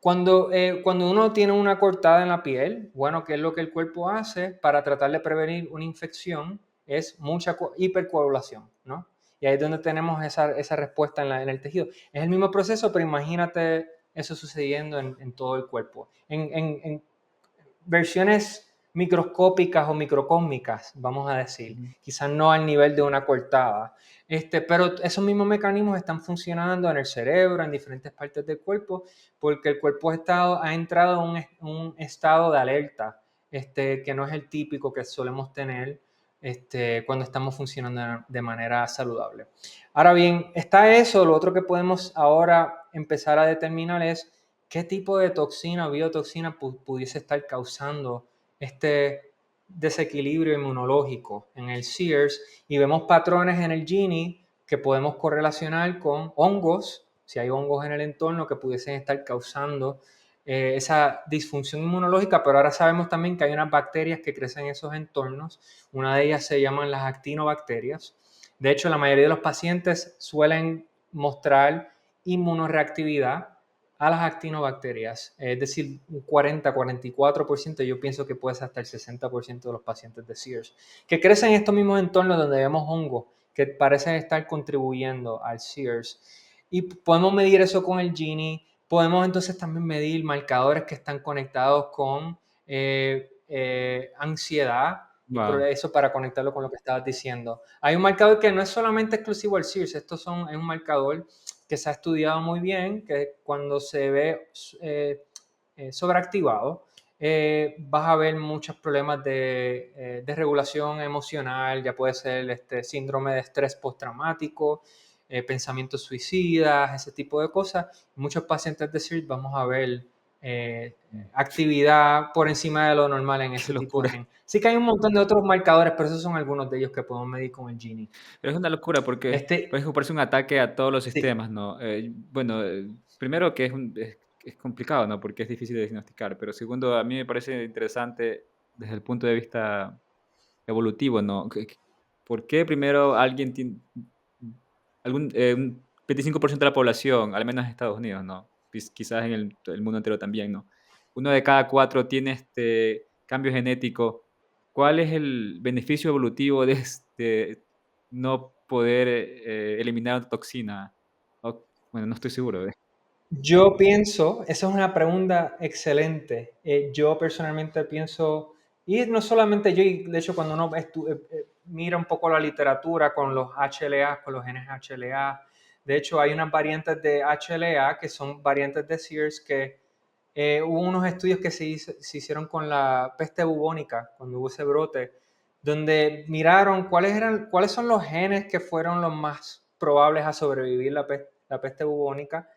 Cuando uno tiene una cortada en la piel, bueno, ¿qué es lo que el cuerpo hace para tratar de prevenir una infección? Es mucha hipercoagulación, ¿no? Y ahí es donde tenemos esa respuesta en el tejido. Es el mismo proceso, pero imagínate eso sucediendo en todo el cuerpo. En versiones microscópicas o microcósmicas, vamos a decir, Ujú. quizás no al nivel de una cortada, pero esos mismos mecanismos están funcionando en el cerebro, en diferentes partes del cuerpo, porque el cuerpo ha entrado en un estado de alerta, que no es el típico que solemos tener cuando estamos funcionando de manera saludable. Ahora bien, está eso, lo otro que podemos ahora empezar a determinar es qué tipo de toxina o biotoxina pudiese estar causando este desequilibrio inmunológico en el SEERS, y vemos patrones en el Gini que podemos correlacionar con hongos, si hay hongos en el entorno que pudiesen estar causando esa disfunción inmunológica, pero ahora sabemos también que hay unas bacterias que crecen en esos entornos. Una de ellas se llaman las actinobacterias. De hecho, la mayoría de los pacientes suelen mostrar inmunoreactividad a las actinobacterias, es decir, un 40-44%, yo pienso que puede ser hasta el 60% de los pacientes de SEERS, que crecen en estos mismos entornos donde vemos hongos que parecen estar contribuyendo al SEERS. Y podemos medir eso con el Gini, podemos entonces también medir marcadores que están conectados con ansiedad, y por Wow. eso para conectarlo con lo que estabas diciendo. Hay un marcador que no es solamente exclusivo al SEERS, es un marcador que se ha estudiado muy bien, que cuando se ve sobreactivado, vas a ver muchos problemas de regulación emocional, ya puede ser este síndrome de estrés postraumático, pensamientos suicidas, ese tipo de cosas. Muchos pacientes de CIRS vamos a ver actividad por encima de lo normal en Qué ese tipo de locura. gen. Sí que hay un montón de otros marcadores, pero esos son algunos de ellos que podemos medir con el Gini. Pero es una locura porque Este, pues, parece un ataque a todos los sí, sistemas, ¿no? Bueno, primero que es complicado, ¿no? Porque es difícil de diagnosticar, pero segundo, a mí me parece interesante desde el punto de vista evolutivo, ¿no? ¿Por qué primero alguien tiene un 25% de la población, al menos en Estados Unidos, ¿no? Quizás en el mundo entero también, ¿no? Uno de cada cuatro tiene este cambio genético. ¿Cuál es el beneficio evolutivo de no poder eliminar una toxina? Bueno, no estoy seguro. yo pienso, esa es una pregunta excelente. Yo personalmente pienso, y no solamente yo, y de hecho cuando uno mira un poco la literatura con los HLA, con los genes HLA, de hecho hay unas variantes de HLA que son variantes de SEERS que hubo unos estudios que se hicieron con la peste bubónica, cuando hubo ese brote, donde miraron cuáles son los genes que fueron los más probables a sobrevivir la peste bubónica,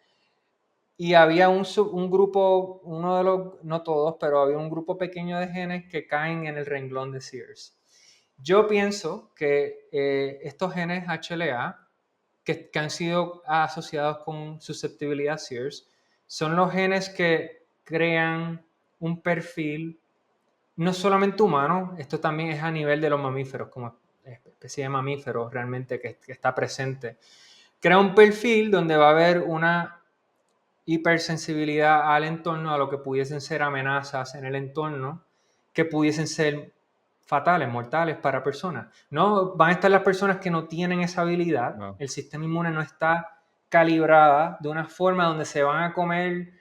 y había un grupo, uno de los, no todos, pero había un grupo pequeño de genes que caen en el renglón de SEERS. Yo pienso que estos genes HLA, que han sido asociados con susceptibilidad a SEERS, son los genes que crean un perfil no solamente humano, esto también es a nivel de los mamíferos, como especie de mamíferos realmente que está presente. Crea un perfil donde va a haber una hipersensibilidad al entorno, a lo que pudiesen ser amenazas en el entorno, que pudiesen ser fatales, mortales para personas. No van a estar las personas que no tienen esa habilidad, Wow. el sistema inmune no está calibrada de una forma donde se van a comer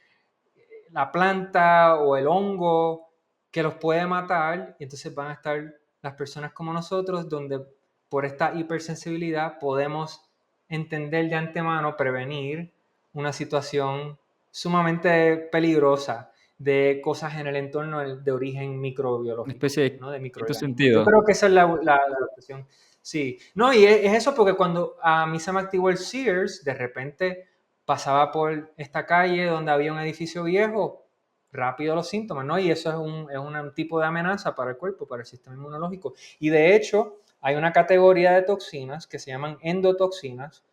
la planta o el hongo que los puede matar, y entonces van a estar las personas como nosotros, donde por esta hipersensibilidad podemos entender de antemano, prevenir una situación sumamente peligrosa de cosas en el entorno de origen Una microbiológico, especie de ¿no? De quinto microorganismos. Yo sentido. creo que esa es la adaptación. Sí. No, y es eso porque cuando a mí se me activó el Sears, de repente pasaba por esta calle donde había un edificio viejo, rápido los síntomas, ¿no? Y eso es un tipo de amenaza para el cuerpo, para el sistema inmunológico. Y de hecho, hay una categoría de toxinas que se llaman endotoxinas,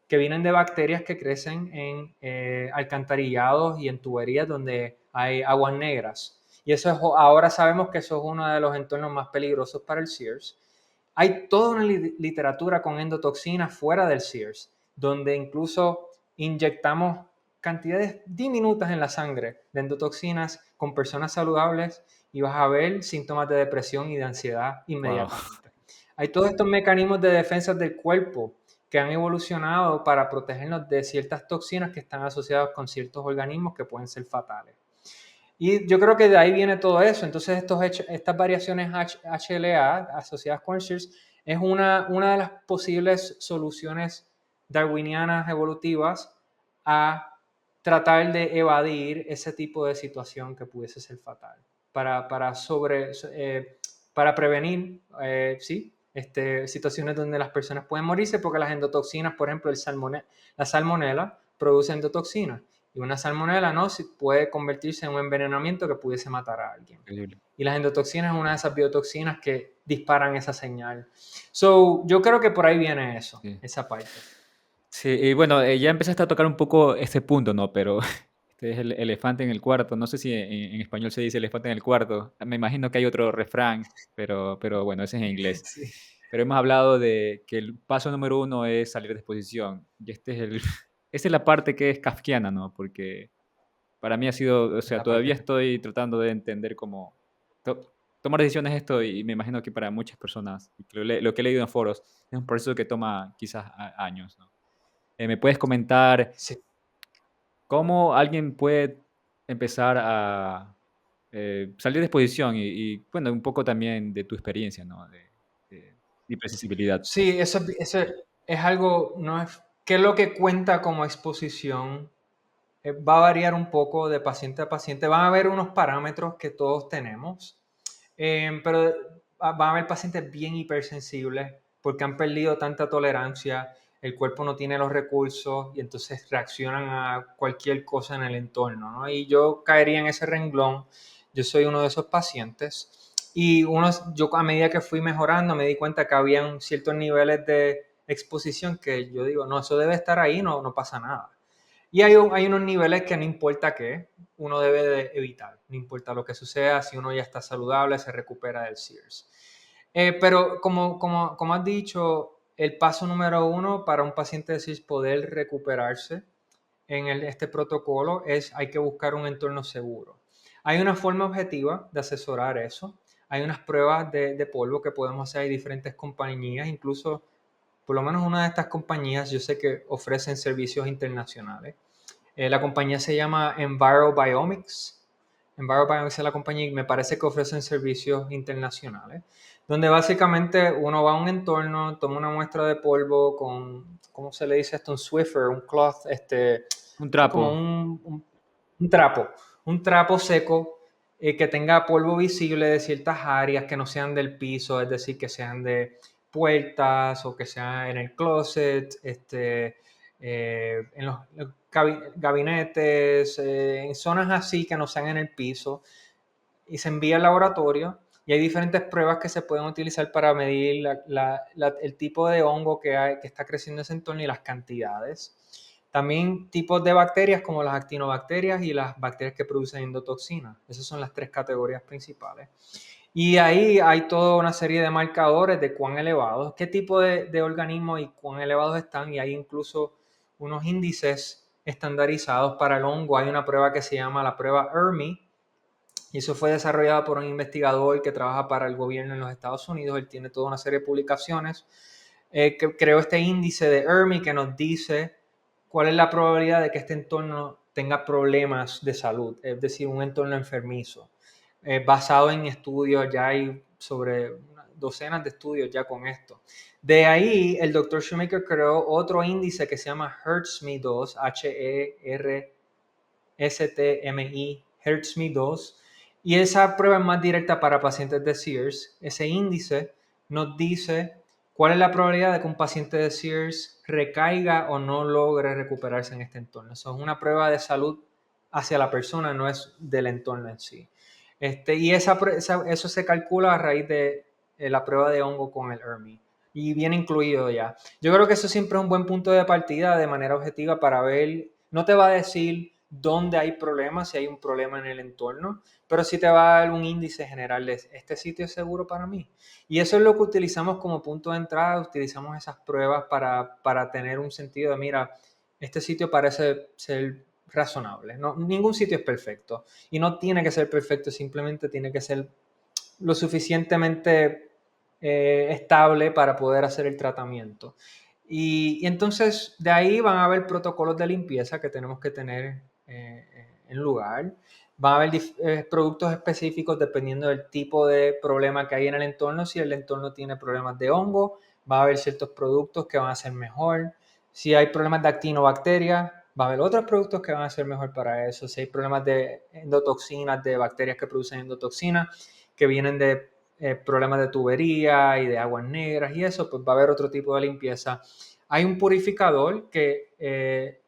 que vienen de bacterias que crecen en alcantarillados y en tuberías donde hay aguas negras. Y eso es, ahora sabemos que eso es uno de los entornos más peligrosos para el Sears. Hay toda una literatura con endotoxinas fuera del Sears, donde incluso inyectamos cantidades diminutas en la sangre de endotoxinas con personas saludables y vas a ver síntomas de depresión y de ansiedad Wow. inmediatamente. Hay todos estos mecanismos de defensa del cuerpo que han evolucionado para protegernos de ciertas toxinas que están asociadas con ciertos organismos que pueden ser fatales. Y yo creo que de ahí viene todo eso. Entonces, estas variaciones HLA asociadas con SHIRS es una de las posibles soluciones darwinianas evolutivas a tratar de evadir ese tipo de situación que pudiese ser fatal. Para prevenir, sí, situaciones donde las personas pueden morirse porque las endotoxinas, por ejemplo, la salmonela produce endotoxinas. Y una salmonela, ¿no? Puede convertirse en un envenenamiento que pudiese matar a alguien. Increíble. Y las endotoxinas es una de esas biotoxinas que disparan esa señal. So, yo creo que por ahí viene eso, Sí. esa parte. Sí, y bueno, ya empezaste a tocar un poco este punto, ¿no? Pero este es el elefante en el cuarto. No sé si en español se dice elefante en el cuarto. Me imagino que hay otro refrán, pero bueno, ese es en inglés. Sí. Pero hemos hablado de que el paso número uno es salir de exposición. Y este es esta es la parte que es kafkiana, ¿no? Porque para mí ha sido, o sea, La parte. todavía estoy tratando de entender cómo tomar decisiones esto y me imagino que para muchas personas, y lo que he leído en foros, es un proceso que toma quizás años, ¿no? ¿Me puedes comentar Sí. cómo alguien puede empezar a salir de exposición bueno, un poco también de tu experiencia, ¿no? De hipersensibilidad. Sí, eso es algo, no es, ¿qué es lo que cuenta como exposición? Va a variar un poco de paciente a paciente. Van a haber unos parámetros que todos tenemos, pero van a haber pacientes bien hipersensibles porque han perdido tanta tolerancia, el cuerpo no tiene los recursos y entonces reaccionan a cualquier cosa en el entorno, ¿no? Y yo caería en ese renglón. Yo soy uno de esos pacientes. Y yo a medida que fui mejorando me di cuenta que habían ciertos niveles de exposición que yo digo, no, eso debe estar ahí, no pasa nada. Y hay unos niveles que no importa qué, uno debe de evitar. No importa lo que suceda, si uno ya está saludable, se recupera del SIRS. Pero como has dicho, el paso número uno para un paciente de SIRS poder recuperarse en este protocolo hay que buscar un entorno seguro. Hay una forma objetiva de asesorar eso. Hay unas pruebas de polvo que podemos hacer. Hay diferentes compañías, incluso por lo menos una de estas compañías, yo sé que ofrecen servicios internacionales. La compañía se llama EnviroBiomics. EnviroBiomics es la compañía y me parece que ofrecen servicios internacionales, donde básicamente uno va a un entorno, toma una muestra de polvo con, ¿cómo se le dice esto? Un Swiffer, un cloth, Un sí, trapo. como un trapo seco que tenga polvo visible de ciertas áreas que no sean del piso, es decir, que sean de puertas o que sean en el closet, en los gabinetes, en zonas así que no sean en el piso, y se envía al laboratorio. Y hay diferentes pruebas que se pueden utilizar para medir el tipo de hongo que está creciendo en ese entorno y las cantidades. También tipos de bacterias como las actinobacterias y las bacterias que producen endotoxinas. Esas son las tres categorías principales. Y ahí hay toda una serie de marcadores de cuán elevados, qué tipo de organismos y cuán elevados están. Y hay incluso unos índices estandarizados para el hongo. Hay una prueba que se llama la prueba ERMI, y eso fue desarrollado por un investigador que trabaja para el gobierno en los Estados Unidos. Él tiene toda una serie de publicaciones que creó este índice de ERMI que nos dice cuál es la probabilidad de que este entorno tenga problemas de salud, es decir, un entorno enfermizo. Basado en estudios, ya hay sobre docenas de estudios ya con esto. De ahí, el Dr. Shoemaker creó otro índice que se llama HERTSMI-2, HERTSMI, HERTSMI-2, y esa prueba es más directa para pacientes de SEERS. Ese índice nos dice cuál es la probabilidad de que un paciente de SEERS recaiga o no logre recuperarse en este entorno. Eso es una prueba de salud hacia la persona, no es del entorno en sí. Y eso se calcula a raíz de la prueba de hongo con el ERMI y viene incluido ya. Yo creo que eso siempre es un buen punto de partida de manera objetiva para ver, no te va a decir dónde hay problemas, si hay un problema en el entorno, pero sí te va a dar un índice general de este sitio es seguro para mí. Y eso es lo que utilizamos como punto de entrada, utilizamos esas pruebas para tener un sentido de, mira, este sitio parece ser razonable. No, ningún sitio es perfecto y no tiene que ser perfecto, simplemente tiene que ser lo suficientemente estable para poder hacer el tratamiento. Y entonces de ahí van a haber protocolos de limpieza que tenemos que tener en lugar. Van a haber productos específicos dependiendo del tipo de problema que hay en el entorno. Si el entorno tiene problemas de hongo, va a haber ciertos productos que van a ser mejor. Si hay problemas de actinobacterias, va a haber otros productos que van a ser mejor para eso. Si hay problemas de endotoxinas, de bacterias que producen endotoxinas, que vienen de problemas de tubería y de aguas negras y eso, pues va a haber otro tipo de limpieza. Hay un purificador que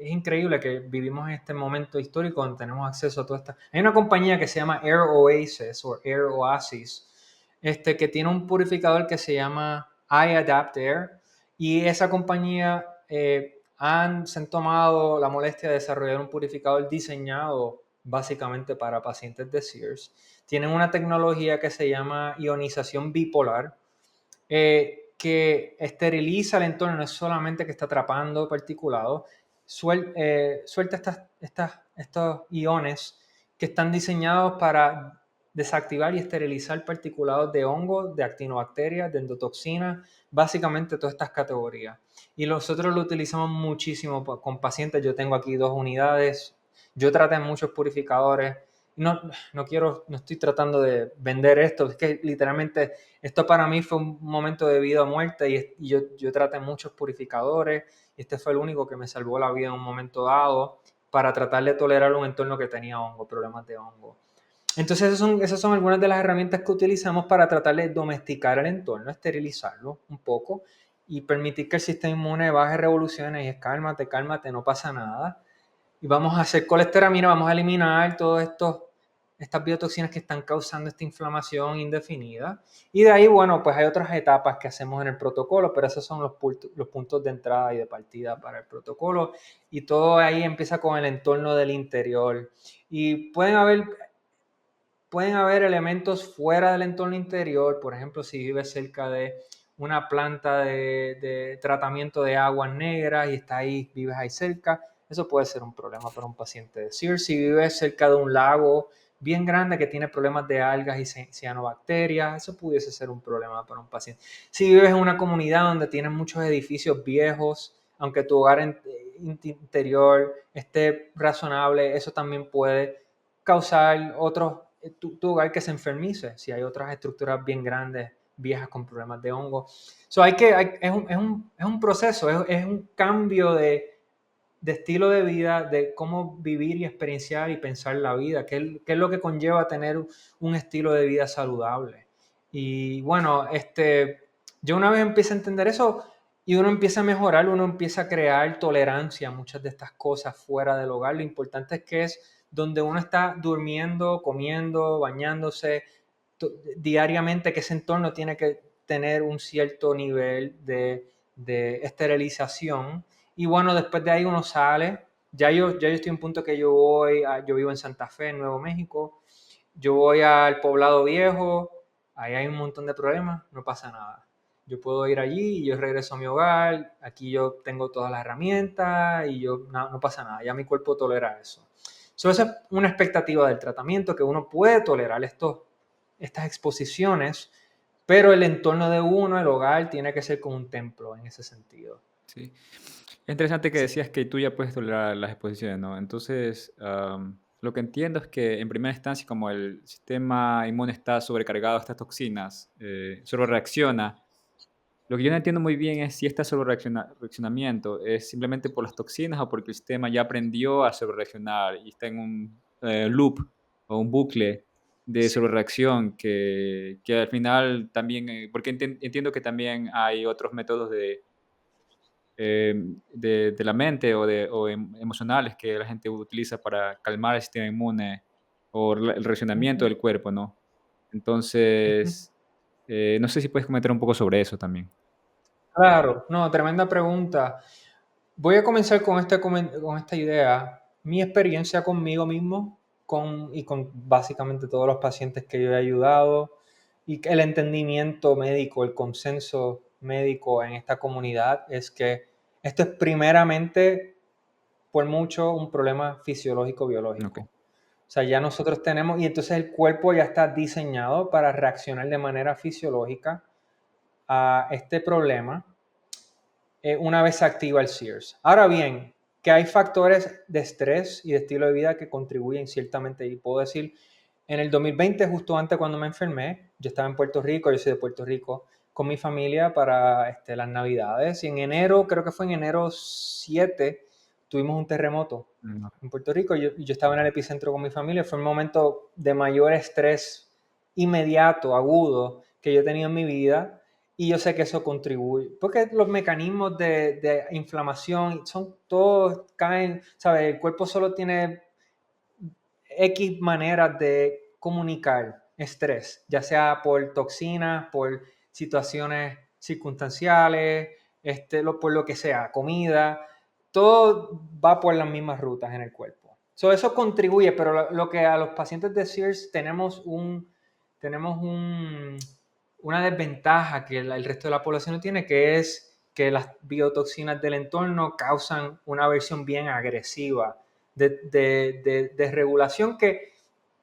es increíble que vivimos en este momento histórico donde tenemos acceso a toda esta. Hay una compañía que se llama Air Oasis o Air Oasis, que tiene un purificador que se llama iAdapt Air y esa compañía se han tomado la molestia de desarrollar un purificador diseñado básicamente para pacientes de SEERS. Tienen una tecnología que se llama ionización bipolar, que esteriliza el entorno, no es solamente que está atrapando particulados, suelta estos iones que están diseñados para desactivar y esterilizar particulados de hongos, de actinobacterias, de endotoxinas, básicamente todas estas categorías. Y nosotros lo utilizamos muchísimo con pacientes. Yo tengo aquí 2 unidades, yo traté muchos purificadores. No estoy tratando de vender esto, es que literalmente esto para mí fue un momento de vida o muerte y yo traté muchos purificadores y este fue el único que me salvó la vida en un momento dado para tratar de tolerar un entorno que tenía hongo, problemas de hongo. Entonces esas son algunas de las herramientas que utilizamos para tratar de domesticar el entorno, esterilizarlo un poco y permitir que el sistema inmune baje revoluciones y es cálmate, cálmate, no pasa nada. Y vamos a hacer colesteramina, vamos a eliminar todos estas biotoxinas que están causando esta inflamación indefinida. Y de ahí, bueno, pues hay otras etapas que hacemos en el protocolo, pero esos son los puntos de entrada y de partida para el protocolo. Y todo ahí empieza con el entorno del interior. Y pueden haber elementos fuera del entorno interior, por ejemplo, si vives cerca de una planta de tratamiento de aguas negras y vives ahí cerca, eso puede ser un problema para un paciente de SEER. Si vives cerca de un lago bien grande que tiene problemas de algas y cianobacterias, eso pudiese ser un problema para un paciente. Si vives en una comunidad donde tienen muchos edificios viejos, aunque tu hogar interior esté razonable, eso también puede causar tu hogar que se enfermice si hay otras estructuras bien grandes, viejas con problemas de hongo. Es un proceso, es un cambio de estilo de vida, de cómo vivir y experienciar y pensar la vida, qué es lo que conlleva tener un estilo de vida saludable. Y bueno, yo una vez empiezo a entender eso y uno empieza a mejorar, uno empieza a crear tolerancia a muchas de estas cosas fuera del hogar. Lo importante es que es donde uno está durmiendo, comiendo, bañándose diariamente, que ese entorno tiene que tener un cierto nivel de esterilización. Y bueno, después de ahí uno sale. Ya yo estoy en un punto que yo vivo en Santa Fe, en Nuevo México. Yo voy al Poblado Viejo, ahí hay un montón de problemas, no pasa nada. Yo puedo ir allí y yo regreso a mi hogar, aquí yo tengo todas las herramientas y no pasa nada, ya mi cuerpo tolera eso. Esa es una expectativa del tratamiento, que uno puede tolerar estas exposiciones, pero el entorno de uno, el hogar, tiene que ser como un templo en ese sentido. Sí. Es interesante que Sí. decías que tú ya puedes tolerar las exposiciones, ¿no? Entonces, Lo que entiendo es que en primera instancia, como el sistema inmune está sobrecargado de estas toxinas, solo reacciona. Lo que yo no entiendo muy bien es si este reaccionamiento es simplemente por las toxinas o porque el sistema ya aprendió a sobrereaccionar y está en un loop o un bucle de Sí. sobrereacción que al final también, porque entiendo que también hay otros métodos de la mente o emocionales que la gente utiliza para calmar el sistema inmune o el reaccionamiento Ujú, del cuerpo, ¿no? ujú. Entonces, no sé si puedes comentar un poco sobre eso también. Claro, no, tremenda pregunta. Voy a comenzar con con esta idea. Mi experiencia conmigo mismo y con básicamente todos los pacientes que yo he ayudado y que el entendimiento médico, el consenso médico en esta comunidad es que esto es primeramente por mucho un problema fisiológico Ok. biológico. O sea, ya nosotros tenemos, y entonces el cuerpo ya está diseñado para reaccionar de manera fisiológica a este problema una vez se activa el SEARS. Ahora bien, que hay factores de estrés y de estilo de vida que contribuyen ciertamente, y puedo decir, en el 2020, justo antes cuando me enfermé, yo estaba en Puerto Rico, yo soy de Puerto Rico, con mi familia para las Navidades, y en enero, creo que fue en enero 7, tuvimos un terremoto Mm, en Puerto Rico, yo estaba en el epicentro con mi familia, fue un momento de mayor estrés inmediato, agudo, que yo he tenido en mi vida, y yo sé que eso contribuye, porque los mecanismos de inflamación son todos, caen, ¿sabes? El cuerpo solo tiene X maneras de comunicar estrés, ya sea por toxinas, por situaciones circunstanciales, por lo que sea, comida, todo va por las mismas rutas en el cuerpo. Eso contribuye, pero lo que a los pacientes de SEARS tenemos una desventaja que el resto de la población no tiene, que es que las biotoxinas del entorno causan una versión bien agresiva de regulación que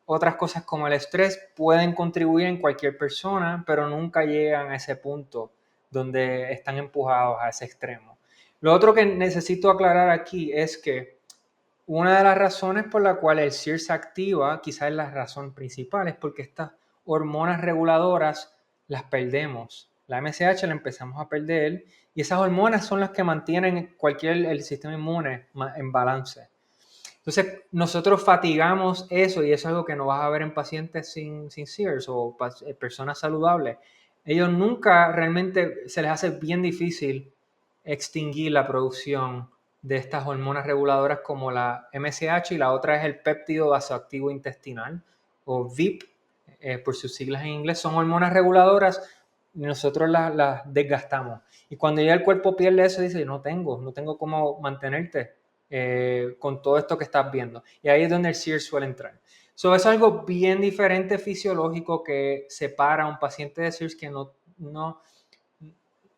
otras cosas como el estrés pueden contribuir en cualquier persona, pero nunca llegan a ese punto donde están empujados a ese extremo. Lo otro que necesito aclarar aquí es que una de las razones por la cual el SEAR se activa, quizás es la razón principal, es porque estas hormonas reguladoras las perdemos. La MSH la empezamos a perder y esas hormonas son las que mantienen el sistema inmune en balance. Entonces, nosotros fatigamos eso y eso es algo que no vas a ver en pacientes sin SEARS o personas saludables. Ellos nunca realmente se les hace bien difícil extinguir la producción de estas hormonas reguladoras como la MSH y la otra es el péptido vasoactivo intestinal o VIP, por sus siglas en inglés. Son hormonas reguladoras y nosotros las desgastamos. Y cuando ya el cuerpo pierde eso, dice, no tengo cómo mantenerte con todo esto que estás viendo. Y ahí es donde el SEAR suele entrar. Es algo bien diferente fisiológico que separa a un paciente de SEARS que no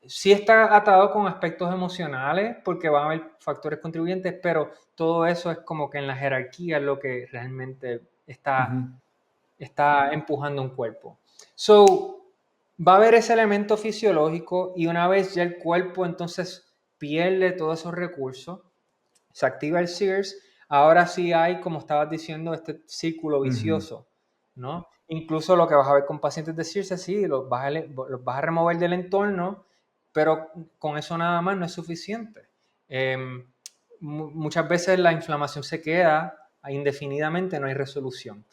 sí está atado con aspectos emocionales porque van a haber factores contribuyentes, pero todo eso es como que en la jerarquía es lo que realmente ujú. está empujando un cuerpo. Va a haber ese elemento fisiológico y una vez ya el cuerpo entonces pierde todos esos recursos, se activa el SEARS, ahora sí hay, como estabas diciendo, este círculo Ujú, vicioso, ¿no? Incluso lo que vas a ver con pacientes de SEARS es sí, los vas a remover del entorno, pero con eso nada más no es suficiente. Eh, Muchas veces la inflamación se queda indefinidamente, no hay resolución.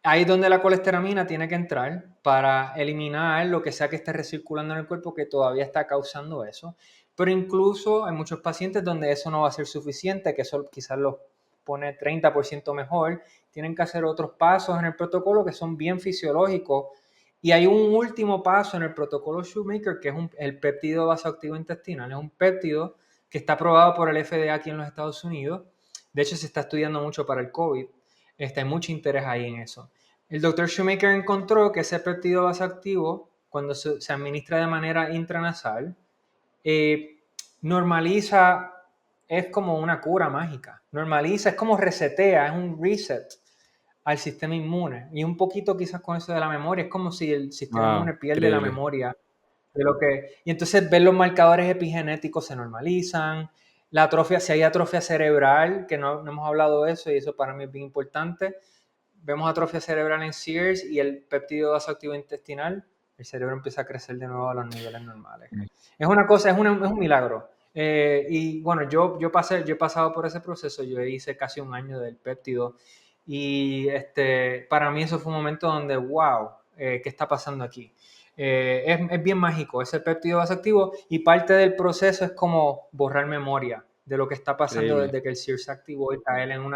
Ahí es donde la colesteramina tiene que entrar para eliminar lo que sea que esté recirculando en el cuerpo que todavía está causando eso. Pero incluso hay muchos pacientes donde eso no va a ser suficiente, que eso quizás los pone 30% mejor. Tienen que hacer otros pasos en el protocolo que son bien fisiológicos. Y hay un último paso en el protocolo Shoemaker, que es el péptido vasoactivo intestinal. Es un péptido que está aprobado por el FDA aquí en los Estados Unidos. De hecho, se está estudiando mucho para el COVID. Hay mucho interés ahí en eso. El doctor Shoemaker encontró que ese péptido vasoactivo, cuando se administra de manera intranasal, eh, normaliza, es como una cura mágica. Normaliza, es como resetea, es un reset al sistema inmune. Y un poquito quizás con eso de la memoria, es como si el sistema wow, inmune pierde la increíble. memoria de lo que... Y entonces ver los marcadores epigenéticos se normalizan, La atrofia, si hay atrofia cerebral, que no hemos hablado de eso y eso para mí es bien importante, vemos atrofia cerebral en Sears y el péptido vasoactivo intestinal, el cerebro empieza a crecer de nuevo a los niveles normales. Es una cosa, es un milagro. Y bueno, yo he pasado por ese proceso, yo hice casi un año del péptido y para mí eso fue un momento donde, wow, ¿qué está pasando aquí? Es bien mágico ese péptido vasoactivo y parte del proceso es como borrar memoria de lo que está pasando Increíble. desde que el SEAR se activó y caer en un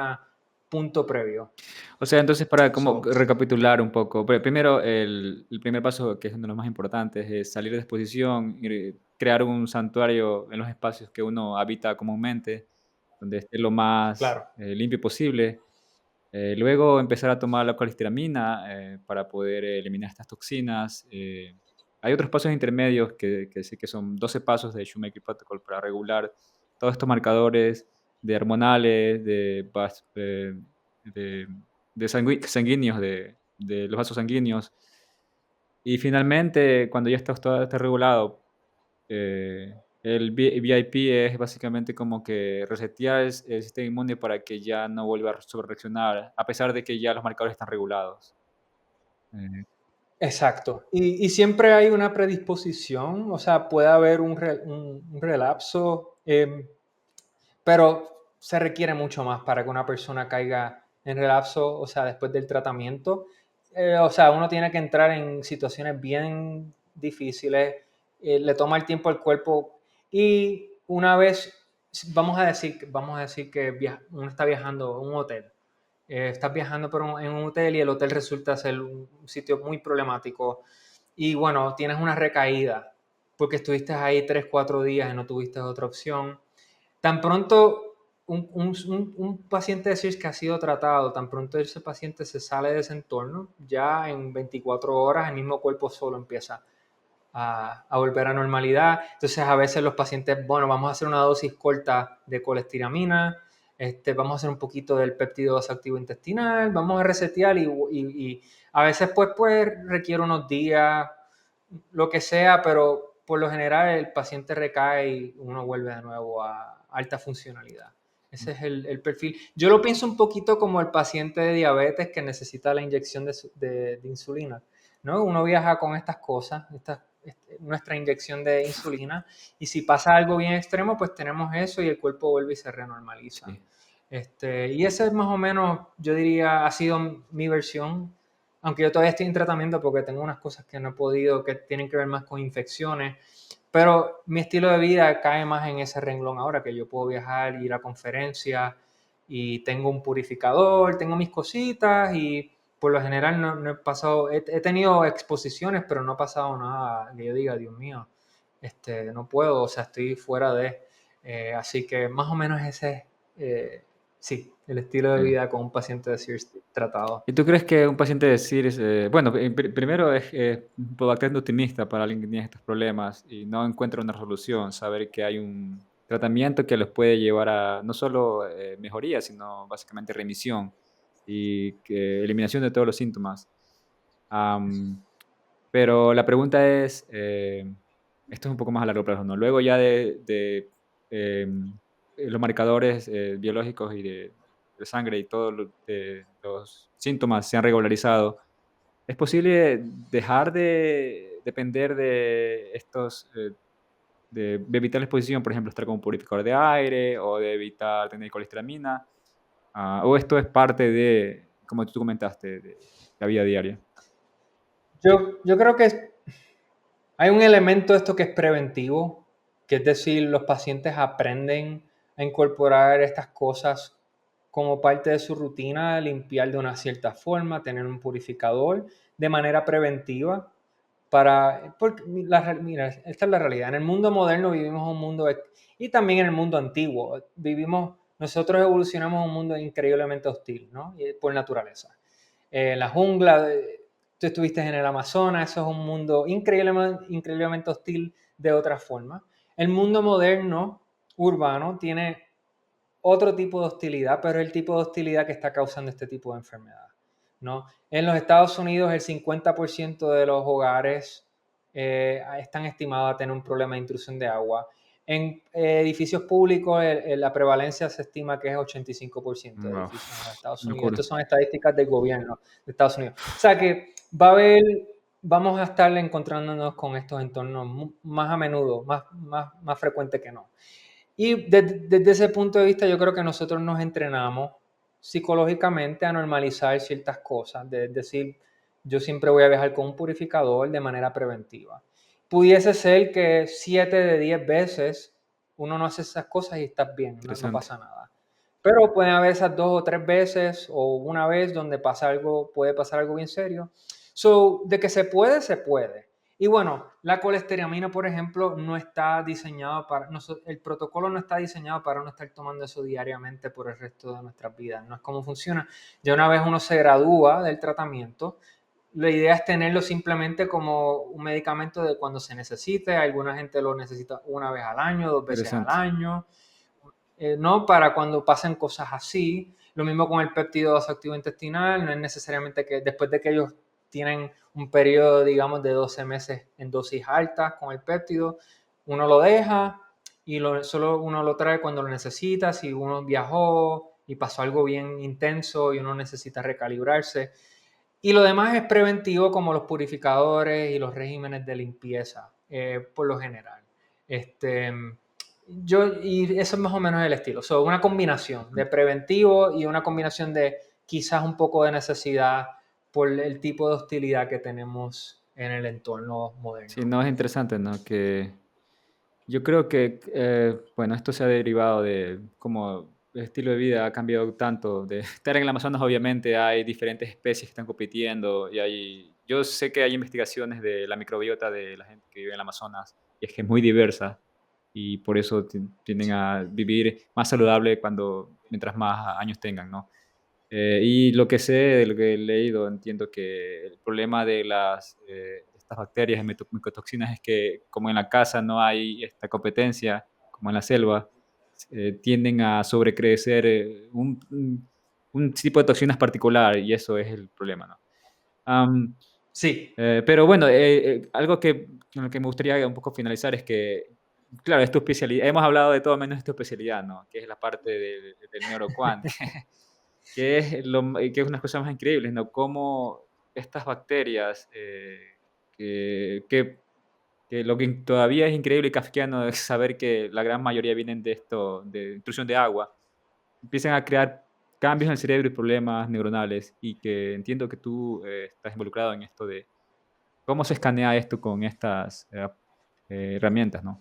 punto previo. O sea, entonces para como So, recapitular un poco, primero el primer paso, que es uno de los más importantes, es salir de exposición y crear un santuario en los espacios que uno habita comúnmente, donde esté lo más claro. limpio posible. Luego empezar a tomar la colestiramina para poder eliminar estas toxinas. Hay otros pasos intermedios que sí que son 12 pasos de Shoemaker Protocol para regular todos estos marcadores de hormonales, de, sanguíneos, de los vasos sanguíneos. Y finalmente, cuando ya todo está regulado, el VIP es básicamente como que resetear el sistema inmune para que ya no vuelva a sobrereaccionar, a pesar de que ya los marcadores están regulados. Eh, Exacto. Y siempre hay una predisposición, o sea, puede haber un relapso, pero se requiere mucho más para que una persona caiga en relapso, o sea, después del tratamiento. O sea, uno tiene que entrar en situaciones bien difíciles, le toma el tiempo al cuerpo y una vez, vamos a decir que uno está viajando a un hotel. Estás viajando en un hotel y el hotel resulta ser un sitio muy problemático y bueno, tienes una recaída porque estuviste ahí 3, 4 días y no tuviste otra opción. Tan pronto un paciente de CIRS que ha sido tratado, tan pronto ese paciente se sale de ese entorno, ya en 24 horas el mismo cuerpo solo empieza a volver a normalidad. Entonces a veces los pacientes, bueno, vamos a hacer una dosis corta de colestiramina, vamos a hacer un poquito del péptido vasoactivo intestinal, vamos a resetear y a veces pues requiere unos días, lo que sea, pero por lo general el paciente recae y uno vuelve de nuevo a alta funcionalidad. Ese es el perfil. Yo lo pienso un poquito como el paciente de diabetes que necesita la inyección de insulina, ¿no? Uno viaja con estas cosas, nuestra inyección de insulina, y si pasa algo bien extremo, pues tenemos eso y el cuerpo vuelve y se renormaliza. sí. Y ese es más o menos, yo diría, ha sido mi versión, aunque yo todavía estoy en tratamiento porque tengo unas cosas que no he podido, que tienen que ver más con infecciones, pero mi estilo de vida cae más en ese renglón ahora, que yo puedo viajar, ir a conferencias y tengo un purificador, tengo mis cositas y por lo general no he pasado, he tenido exposiciones, pero no ha pasado nada que yo diga, Dios mío, no puedo, o sea, estoy fuera de, así que más o menos ese es, sí, el estilo de Sí. vida con un paciente de CIRS tratado. ¿Y tú crees que un paciente de CIRS, bueno, primero es bastante optimista para alguien que tiene estos problemas y no encuentra una resolución, saber que hay un tratamiento que los puede llevar a no solo mejoría, sino básicamente remisión y que eliminación de todos los síntomas? Am, pero la pregunta es, esto es un poco más a largo plazo, ¿no? Luego ya los marcadores biológicos y de sangre y todos los síntomas se han regularizado, ¿es posible dejar de depender de estos, de evitar la exposición, por ejemplo, estar con un purificador de aire o de evitar tener colestramina? ¿O esto es parte de, como tú comentaste, de la vida diaria? Yo creo que hay un elemento de esto que es preventivo, que es decir, los pacientes aprenden a incorporar estas cosas como parte de su rutina, limpiar de una cierta forma, tener un purificador de manera preventiva porque mira, esta es la realidad. En el mundo moderno vivimos un mundo, y también en el mundo antiguo, nosotros evolucionamos un mundo increíblemente hostil, ¿no? Por naturaleza. La jungla, tú estuviste en el Amazonas, eso es un mundo increíblemente hostil de otra forma. El mundo moderno, urbano, tiene otro tipo de hostilidad, pero es el tipo de hostilidad que está causando este tipo de enfermedad, ¿no? En los Estados Unidos, el 50% de los hogares están estimados a tener un problema de intrusión de agua. En edificios públicos la prevalencia se estima que es 85% de Wow, edificios en los Estados Unidos. locura. Estas son estadísticas del gobierno de Estados Unidos. O sea que vamos a estar encontrándonos con estos entornos más a menudo, más frecuente que no. Y desde ese punto de vista yo creo que nosotros nos entrenamos psicológicamente a normalizar ciertas cosas, de decir, yo siempre voy a viajar con un purificador de manera preventiva. Pudiese ser que 7 de 10 veces uno no hace esas cosas y estás bien, no Interesante. pasa nada. Pero pueden haber esas 2 o 3 veces o una vez donde puede pasar algo bien serio. So, de que se puede, se puede. Y bueno, la colesteramina, por ejemplo, no está diseñado el protocolo no está diseñado para no estar tomando eso diariamente por el resto de nuestras vidas. No es como funciona. Ya una vez uno se gradúa del tratamiento, la idea es tenerlo simplemente como un medicamento de cuando se necesite. Alguna gente lo necesita una vez al año, 2 veces al Interesante. año, no para cuando pasen cosas así. Lo mismo con el péptido vasoactivo intestinal, no es necesariamente que después de que ellos tienen un periodo, digamos, de 12 meses en dosis altas con el péptido, uno lo deja y solo uno lo trae cuando lo necesita, si uno viajó y pasó algo bien intenso y uno necesita recalibrarse. Y lo demás es preventivo, como los purificadores y los regímenes de limpieza, por lo general. Este, y eso es más o menos el estilo. So, una combinación de preventivo y una combinación de quizás un poco de necesidad por el tipo de hostilidad que tenemos en el entorno Sí, moderno. no, es interesante, ¿no? Que yo creo que, bueno, esto se ha derivado de cómo el estilo de vida ha cambiado tanto. De estar en el Amazonas, obviamente, hay diferentes especies que están compitiendo yo sé que hay investigaciones de la microbiota de la gente que vive en el Amazonas y es que es muy diversa y por eso tienden a vivir más saludable mientras más años tengan, ¿no? Y lo que sé, de lo que he leído, entiendo que el problema de estas bacterias y micotoxinas es que como en la casa no hay esta competencia, como en la selva, tienden a sobrecrecer un tipo de toxinas particular y eso es el problema, ¿no? Am, Sí, pero bueno, algo con lo que me gustaría un poco finalizar es que, claro, es tu especialidad. Hemos hablado de todo menos de tu especialidad, ¿no? Que es la parte del neuroquant. Que es una cosa más increíbles, ¿no? Cómo estas bacterias, que lo que todavía es increíble y kafkiano es saber que la gran mayoría vienen de intrusión de agua, empiezan a crear cambios en el cerebro y problemas neuronales, y que entiendo que tú, estás involucrado en esto de cómo se escanea esto con estas, herramientas, ¿no?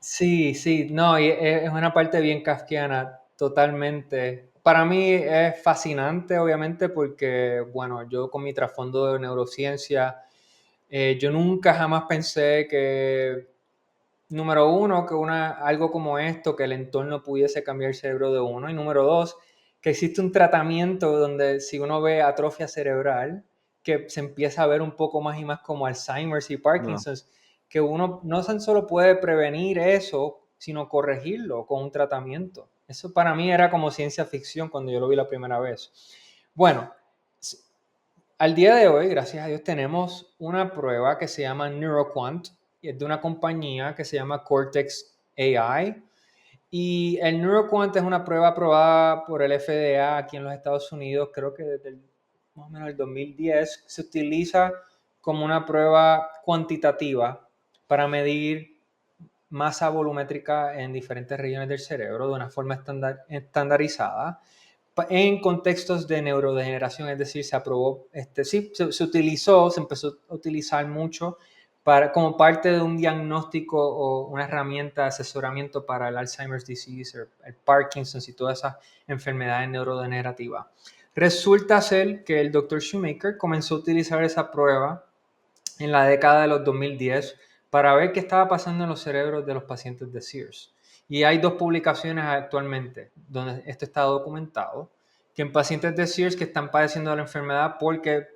sí, sí, no, y es una parte bien kafkiana, totalmente. Para mí es fascinante, obviamente, porque, bueno, yo con mi trasfondo de neurociencia, yo nunca jamás pensé que, número uno, que algo como esto, que el entorno pudiese cambiar el cerebro de uno, y número dos, que existe un tratamiento donde si uno ve atrofia cerebral, que se empieza a ver un poco más y más como Alzheimer's y Guau. Parkinson's, que uno no tan solo puede prevenir eso, sino corregirlo con un tratamiento. Eso para mí era como ciencia ficción cuando yo lo vi la primera vez. Bueno, al día de hoy, gracias a Dios, tenemos una prueba que se llama NeuroQuant, y es de una compañía que se llama Cortex AI. Y el NeuroQuant es una prueba aprobada por el FDA aquí en los Estados Unidos, creo que desde más o menos el 2010. Se utiliza como una prueba cuantitativa para medir masa volumétrica en diferentes regiones del cerebro de una forma estandarizada en contextos de neurodegeneración, es decir, se aprobó, sí, se utilizó, se empezó a utilizar mucho como parte de un diagnóstico o una herramienta de asesoramiento para el Alzheimer's disease, el Parkinson's y todas esas enfermedades neurodegenerativas. Resulta ser que el Dr. Shoemaker comenzó a utilizar esa prueba en la década de los 2010 para ver qué estaba pasando en los cerebros de los pacientes de Sears. Y hay dos publicaciones actualmente donde esto está documentado, que en pacientes de Sears que están padeciendo de la enfermedad porque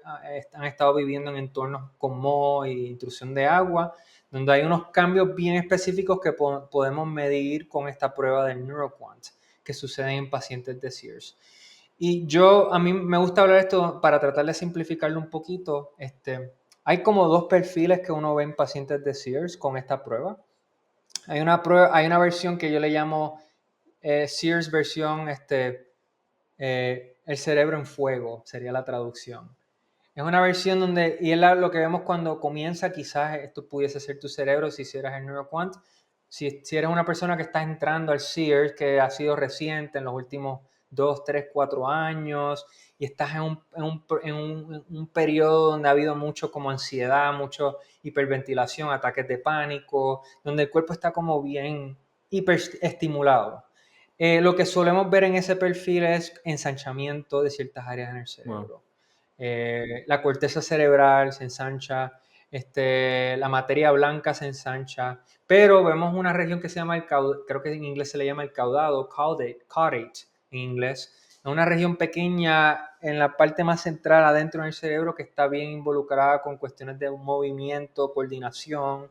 han estado viviendo en entornos con moho e intrusión de agua, donde hay unos cambios bien específicos que podemos medir con esta prueba del NeuroQuant que suceden en pacientes de Sears. Y a mí me gusta hablar de esto para tratar de simplificarlo un poquito. Hay como dos perfiles que uno ve en pacientes de Sears con esta prueba. Hay una versión que yo le llamo Sears versión, el cerebro en fuego, sería la traducción. Es una versión donde, y es lo que vemos cuando comienza, quizás esto pudiese ser tu cerebro si hicieras el NeuroQuant. Si eres una persona que está entrando al Sears, que ha sido reciente en los últimos 2, 3, 4 años, y estás en un periodo donde ha habido mucho como ansiedad, mucho hiperventilación, ataques de pánico, donde el cuerpo está como bien hiperestimulado. Lo que solemos ver en ese perfil es ensanchamiento de ciertas áreas en el Wow. cerebro. La corteza cerebral se ensancha, la materia blanca se ensancha, pero vemos una región que se llama creo que en inglés se le llama el caudado, caudate en inglés. Es una región pequeña en la parte más central adentro del cerebro que está bien involucrada con cuestiones de movimiento, coordinación,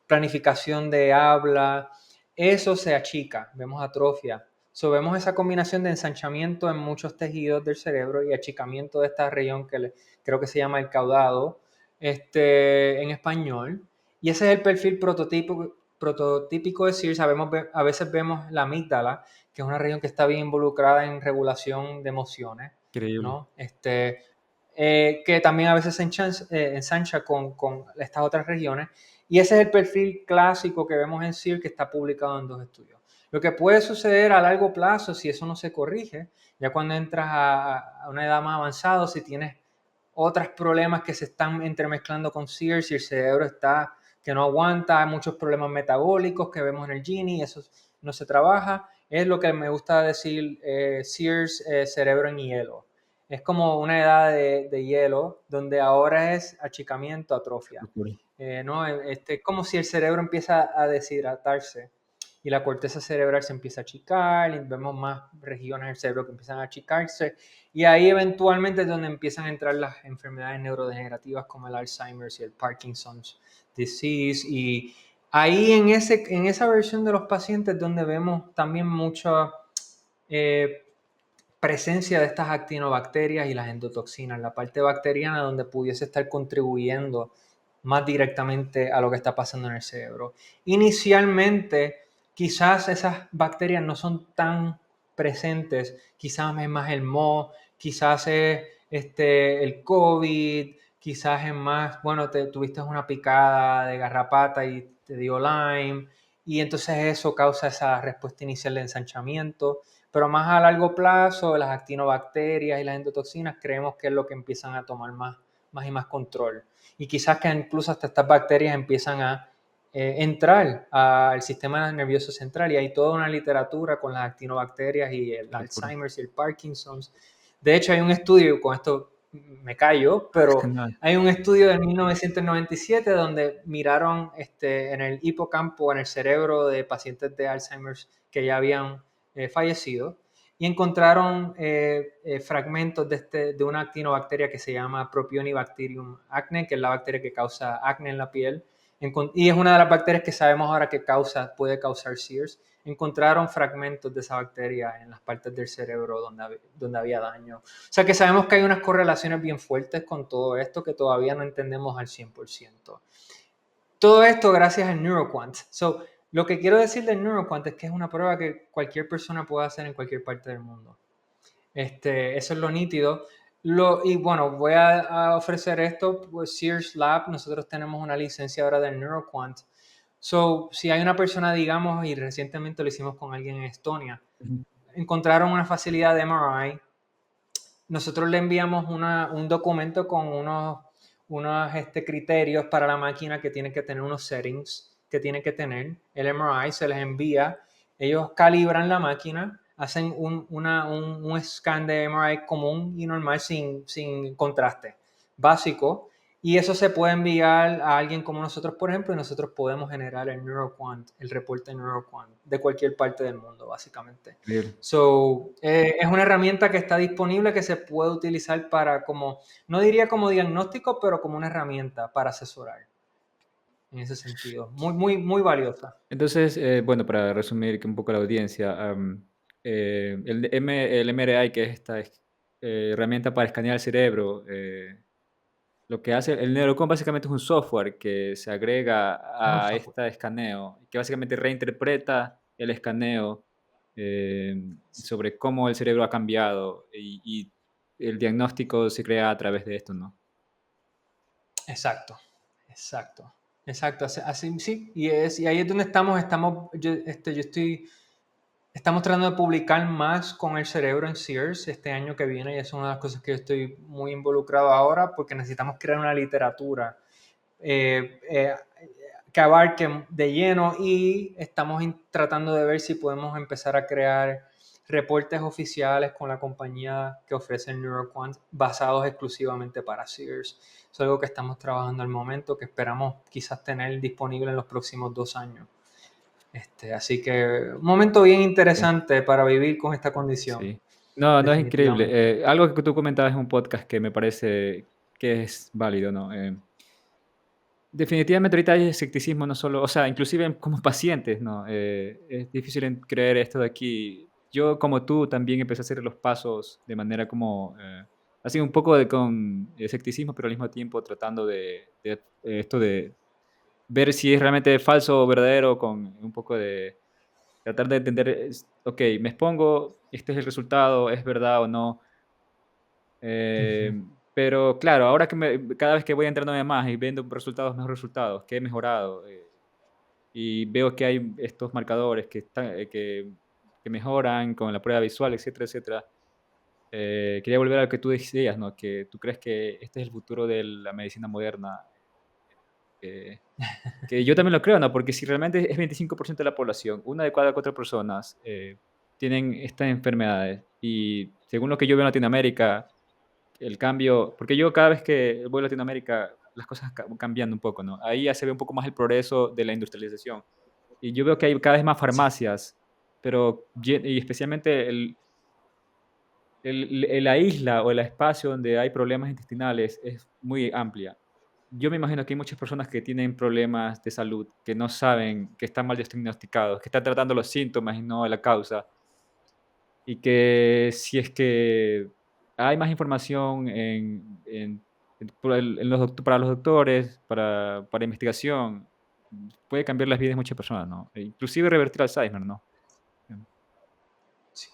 planificación de habla. Eso se achica, vemos atrofia. Vemos esa combinación de ensanchamiento en muchos tejidos del cerebro y achicamiento de esta región que creo que se llama el caudado en español. Y ese es el perfil prototípico de Sears. A veces vemos la amígdala, que es una región que está bien involucrada en regulación de emociones, Increíble. ¿no? Que también a veces se ensancha con estas otras regiones. Y ese es el perfil clásico que vemos en Sears, que está publicado en 2 estudios. Lo que puede suceder a largo plazo, si eso no se corrige, ya cuando entras a una edad más avanzada, si tienes otros problemas que se están entremezclando con Sears y el cerebro está que no aguanta, hay muchos problemas metabólicos que vemos en el Gini, eso no se trabaja, es lo que me gusta decir Sears cerebro en hielo. Es como una edad de hielo donde ahora es achicamiento, atrofia. Locura. ¿No? Como si el cerebro empieza a deshidratarse y la corteza cerebral se empieza a achicar y vemos más regiones del cerebro que empiezan a achicarse y ahí eventualmente es donde empiezan a entrar las enfermedades neurodegenerativas como el Alzheimer's y el Parkinson's disease y ahí en esa versión de los pacientes donde vemos también mucha eh, presencia de estas actinobacterias y las endotoxinas, la parte bacteriana donde pudiese estar contribuyendo más directamente a lo que está pasando en el cerebro. Inicialmente, quizás esas bacterias no son tan presentes, quizás es más el moho, quizás es el COVID, quizás es más, bueno, tuviste una picada de garrapata y te dio Lyme, y entonces eso causa esa respuesta inicial de ensanchamiento, pero más a largo plazo, las actinobacterias y las endotoxinas creemos que es lo que empiezan a tomar más y más control. Y quizás que incluso hasta estas bacterias empiezan a entrar al sistema nervioso central y hay toda una literatura con las actinobacterias y el Locura. Alzheimer's y el Parkinson's. De hecho, hay un estudio, con esto me callo, pero No, hay un estudio de 1997 donde miraron en el hipocampo, en el cerebro de pacientes de Alzheimer's que ya habían fallecido y encontraron fragmentos de una actinobacteria que se llama Propionibacterium acne, que es la bacteria que causa acné en la piel. Y es una de las bacterias que sabemos ahora que puede causar Sears. Encontraron fragmentos de esa bacteria en las partes del cerebro donde había daño. O sea que sabemos que hay unas correlaciones bien fuertes con todo esto que todavía no entendemos al 100%. Todo esto gracias al NeuroQuant. Lo que quiero decir del NeuroQuant es que es una prueba que cualquier persona puede hacer en cualquier parte del mundo. Eso es lo nítido. Y bueno, voy a ofrecer esto, pues Sears Lab, nosotros tenemos una licencia ahora del NeuroQuant. Si hay una persona, digamos, y recientemente lo hicimos con alguien en Estonia, ujú. encontraron una facilidad de MRI, nosotros le enviamos un documento con unos criterios para la máquina que tiene que tener unos settings que tiene que tener. El MRI se les envía, ellos calibran la máquina, hacen un scan de MRI común y normal sin contraste, básico, y eso se puede enviar a alguien como nosotros, por ejemplo, y nosotros podemos generar el NeuroQuant, el reporte NeuroQuant de cualquier parte del mundo, básicamente. Increíble. Es una herramienta que está disponible que se puede utilizar para no diría como diagnóstico, pero como una herramienta para asesorar en ese sentido. Muy, muy, muy valiosa. Entonces, bueno, para resumir un poco la audiencia, el MRI, que es esta herramienta para escanear el cerebro, Lo que hace el Neurocom básicamente es un software que se agrega Es un a software. este escaneo, que básicamente reinterpreta el escaneo sobre cómo el cerebro ha cambiado y el diagnóstico se crea a través de esto, ¿no? Exacto, exacto, exacto. Así, sí, y ahí es donde estamos tratando de publicar más con el cerebro en Sears este año que viene y es una de las cosas que yo estoy muy involucrado ahora porque necesitamos crear una literatura eh, eh, que abarque de lleno y estamos tratando de ver si podemos empezar a crear reportes oficiales con la compañía que ofrece el NeuroQuant basados exclusivamente para Sears. Es algo que estamos trabajando al momento, que esperamos quizás tener disponible en los próximos 2 años. Así que un momento bien Sí. interesante para vivir con esta condición, Sí. No, no es increíble. definitivamente. Algo que tú comentabas en un podcast que me parece que es válido, ¿no? Definitivamente ahorita hay escepticismo, no solo, o sea, inclusive como pacientes, ¿no? Es difícil creer esto de aquí. Yo, como tú, también empecé a hacer los pasos de manera como, así un poco con escepticismo, pero al mismo tiempo tratando de esto de ver si es realmente falso o verdadero, con un poco de tratar de entender, ok, me expongo, este es el resultado, es verdad o no. Ujú. Pero claro, ahora que cada vez que voy entrenándome más y viendo resultados, mejores resultados, que he mejorado, y veo que hay estos marcadores que mejoran con la prueba visual, etcétera, etcétera. Quería volver a lo que tú decías, ¿no? Que tú crees que este es el futuro de la medicina moderna. eh, que yo también lo creo, ¿no? Porque si realmente es 25% de la población, una de cada cuatro personas tienen estas enfermedades, y según lo que yo veo en Latinoamérica, el cambio, porque yo cada vez que voy a Latinoamérica, las cosas van cambiando un poco, ¿no? Ahí ya se ve un poco más el progreso de la industrialización. Y yo veo que hay cada vez más Sí. farmacias, pero y especialmente la isla o el espacio donde hay problemas intestinales es muy amplia. Yo me imagino que hay muchas personas que tienen problemas de salud, que no saben, que están mal diagnosticados, que están tratando los síntomas y no la causa. Y que si es que hay más información para los doctores, para investigación, puede cambiar las vidas de muchas personas, ¿no? E inclusive revertir Alzheimer, ¿no? Em, Sí.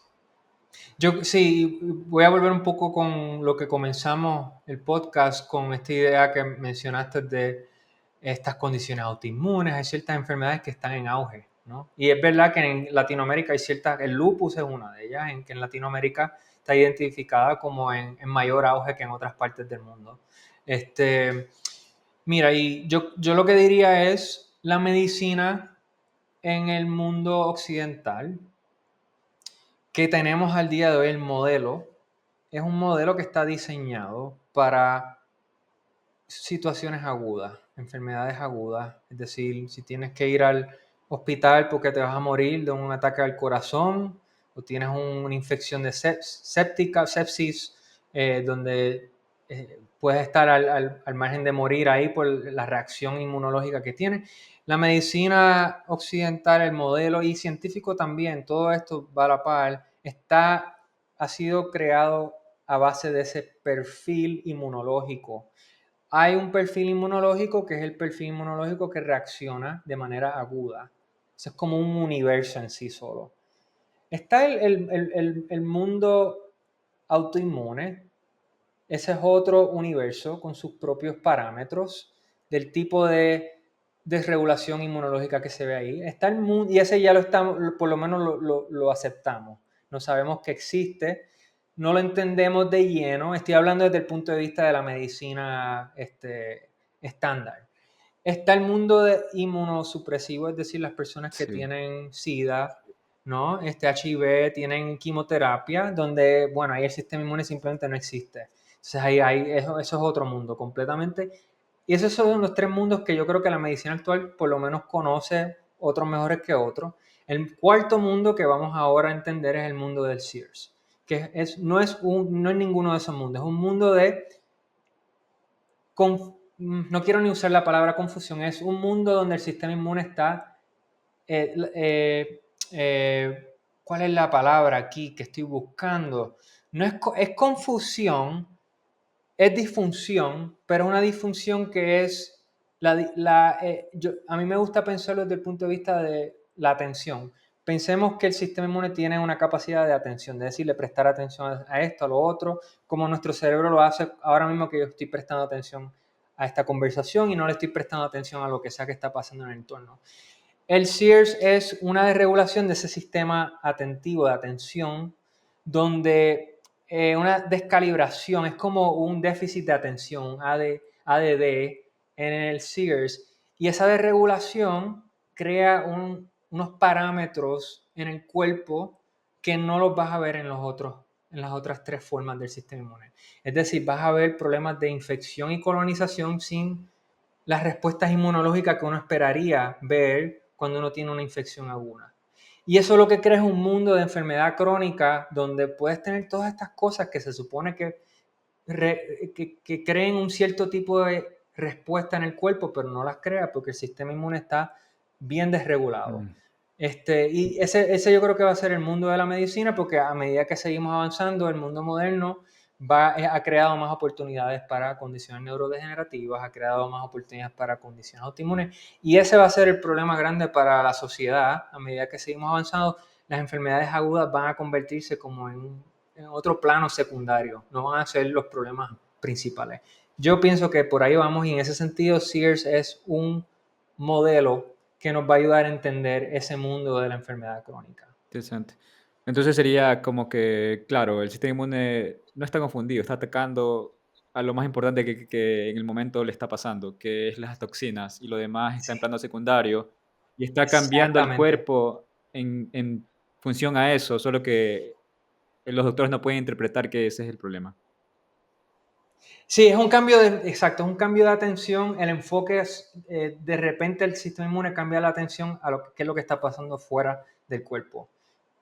Yo sí, voy a volver un poco con lo que comenzamos el podcast, con esta idea que mencionaste de estas condiciones autoinmunes. Hay ciertas enfermedades que están en auge, ¿no? Y es verdad que en Latinoamérica hay ciertas, el lupus es una de ellas, en que en Latinoamérica está identificada como en mayor auge que en otras partes del mundo. Este, Mira, y yo lo que diría es la medicina en el mundo occidental que tenemos al día de hoy, el modelo, es un modelo que está diseñado para situaciones agudas, enfermedades agudas. Es decir, si tienes que ir al hospital porque te vas a morir de un ataque al corazón o tienes una infección de sepsis, donde puedes estar al margen de morir ahí por la reacción inmunológica que tienes. La medicina occidental, el modelo y científico también, todo esto va a la par, ha sido creado a base de ese perfil inmunológico. Hay un perfil inmunológico que es el perfil inmunológico que reacciona de manera aguda. Eso es como un universo en sí solo. Está el mundo autoinmune. Ese es otro universo con sus propios parámetros del tipo de desregulación inmunológica que se ve ahí. Está el mundo, y ese ya lo estamos, por lo menos lo aceptamos. No sabemos que existe, no lo entendemos de lleno. Estoy hablando desde el punto de vista de la medicina estándar. Está el mundo de inmunosupresivo, es decir, las personas que sí, tienen SIDA, ¿no? HIV, tienen quimioterapia, donde, bueno, ahí el sistema inmune simplemente no existe. Entonces eso es otro mundo completamente. Y esos son los tres mundos que yo creo que la medicina actual por lo menos conoce, otros mejores que otros. El cuarto mundo que vamos ahora a entender es el mundo del Sears, que no es ninguno de esos mundos, es un mundo de no quiero ni usar la palabra confusión, es un mundo donde el sistema inmune está, eh, eh, ¿cuál es la palabra aquí que estoy buscando? No es, es confusión, es disfunción, pero es una disfunción que es, a mí me gusta pensarlo desde el punto de vista de la atención. Pensemos que el sistema inmune tiene una capacidad de atención, de decirle prestar atención a esto, a lo otro, como nuestro cerebro lo hace ahora mismo que yo estoy prestando atención a esta conversación y no le estoy prestando atención a lo que sea que está pasando en el entorno. El SEARS es una desregulación de ese sistema atentivo de atención, donde una descalibración es como un déficit de atención, ADD, en el SEARS, y esa desregulación crea unos parámetros en el cuerpo que no los vas a ver en las otras tres formas del sistema inmune. Es decir, vas a ver problemas de infección y colonización sin las respuestas inmunológicas que uno esperaría ver cuando uno tiene una infección aguda. Y eso lo que crea es un mundo de enfermedad crónica donde puedes tener todas estas cosas que se supone que creen un cierto tipo de respuesta en el cuerpo, pero no las crea porque el sistema inmune está bien desregulado. Mm. Y ese yo creo que va a ser el mundo de la medicina, porque a medida que seguimos avanzando, el mundo moderno ha creado más oportunidades para condiciones neurodegenerativas, ha creado más oportunidades para condiciones autoinmunes, y ese va a ser el problema grande para la sociedad. A medida que seguimos avanzando, las enfermedades agudas van a convertirse como en otro plano secundario, no van a ser los problemas principales. Yo pienso que por ahí vamos, y en ese sentido SEARS es un modelo que nos va a ayudar a entender ese mundo de la enfermedad crónica. Interesante. Entonces sería como que, claro, el sistema inmune no está confundido, está atacando a lo más importante que en el momento le está pasando, que es las toxinas, y lo demás está en Sí, plano secundario, y está cambiando el exactamente. cuerpo en función a eso, solo que los doctores no pueden interpretar que ese es el problema. Sí, exacto, es un cambio de atención. El enfoque es, de repente el sistema inmune cambia la atención a lo que es lo que está pasando fuera del cuerpo.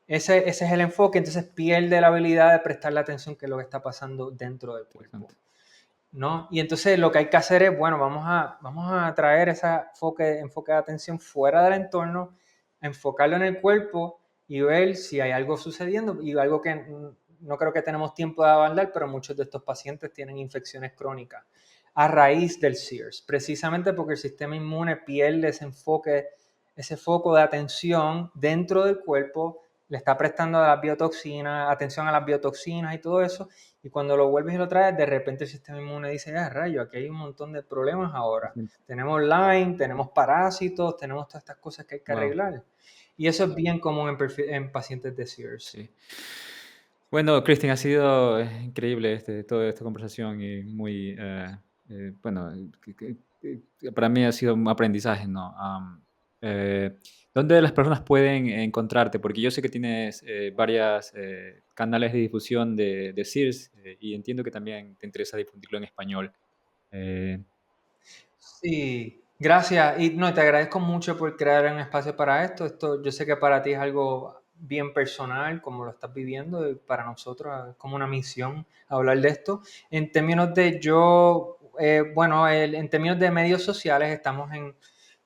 Ese es el enfoque, entonces pierde la habilidad de prestarle atención que es lo que está pasando dentro del cuerpo, Interesante. ¿no? Y entonces lo que hay que hacer es, bueno, vamos a traer ese enfoque de atención fuera del entorno, enfocarlo en el cuerpo y ver si hay algo sucediendo, y algo que no creo que tenemos tiempo de abordar, pero muchos de estos pacientes tienen infecciones crónicas a raíz del SEARS, precisamente porque el sistema inmune pierde ese enfoque, ese foco de atención dentro del cuerpo, le está prestando a las biotoxinas, atención a las biotoxinas y todo eso, y cuando lo vuelves y lo traes, de repente el sistema inmune dice, ah, rayo, aquí hay un montón de problemas ahora. Tenemos Lyme, tenemos parásitos, tenemos todas estas cosas que hay que Wow, arreglar. Y eso es bien común en pacientes de SEARS. sí. Bueno, Cristian, ha sido increíble toda esta conversación y muy, bueno, para mí ha sido un aprendizaje, ¿no? Eh, ¿Dónde las personas pueden encontrarte? Porque yo sé que tienes varios canales de difusión de SEARS y entiendo que también te interesa difundirlo en español. Eh, Sí, gracias. Y no, te agradezco mucho por crear un espacio para esto. Esto yo sé que para ti es algo bien personal, como lo estás viviendo, y para nosotros es como una misión hablar de esto. En términos de bueno, en términos de medios sociales, estamos en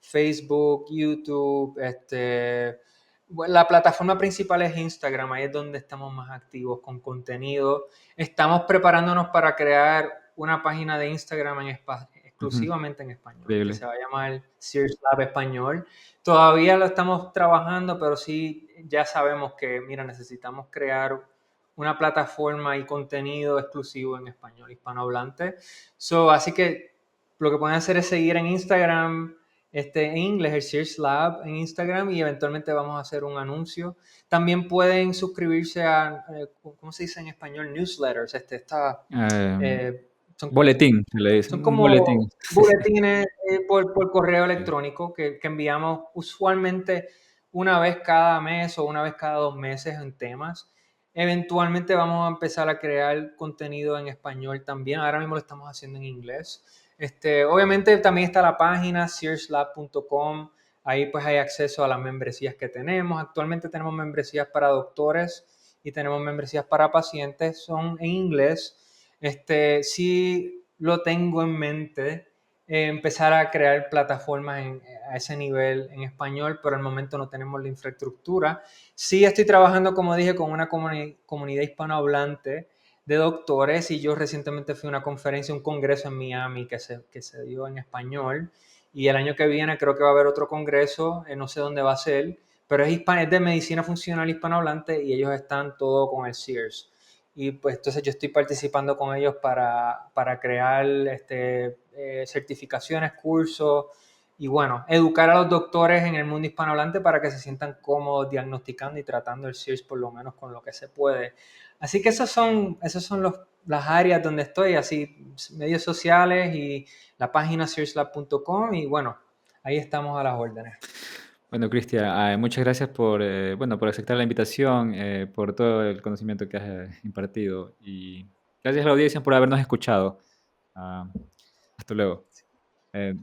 Facebook, YouTube, bueno, la plataforma principal es Instagram, ahí es donde estamos más activos con contenido. Estamos preparándonos para crear una página de Instagram Ujú, exclusivamente en español, que increíble. se va a llamar Sears Lab Español. Todavía lo estamos trabajando, pero sí ya sabemos que, mira, necesitamos crear una plataforma y contenido exclusivo en español hispanohablante. Así que lo que pueden hacer es seguir en Instagram, en inglés, el Sears Lab en Instagram, y eventualmente vamos a hacer un anuncio. También pueden suscribirse a, ¿cómo se dice en español? Newsletters. Eh, Eh, son, Boletín, se le dice, son un boletín. como boletines por correo electrónico que enviamos usualmente una vez cada mes o una vez cada 2 meses en temas. Eventualmente vamos a empezar a crear contenido en español también. Ahora mismo lo estamos haciendo en inglés. Obviamente también está la página searslab.com. Ahí pues hay acceso a las membresías que tenemos. Actualmente tenemos membresías para doctores y tenemos membresías para pacientes. Son en inglés. Sí lo tengo en mente, empezar a crear plataformas a ese nivel en español, pero al momento no tenemos la infraestructura. Sí estoy trabajando, como dije, con una comunidad hispanohablante de doctores y yo recientemente fui a una conferencia, un congreso en Miami que se dio en español y el año que viene creo que va a haber otro congreso, no sé dónde va a ser, pero es de medicina funcional hispanohablante y ellos están todo con el SEARS. Y pues entonces yo estoy participando con ellos para crear certificaciones, cursos y bueno, educar a los doctores en el mundo hispanohablante para que se sientan cómodos diagnosticando y tratando el SEARS por lo menos con lo que se puede. Así que esas son las áreas donde estoy, así medios sociales y la página searslab.com y bueno, ahí estamos a las órdenes. Bueno, Cristian, muchas gracias bueno, por aceptar la invitación, por todo el conocimiento que has impartido y gracias a la audiencia por habernos escuchado. Ah, hasta luego. Eh,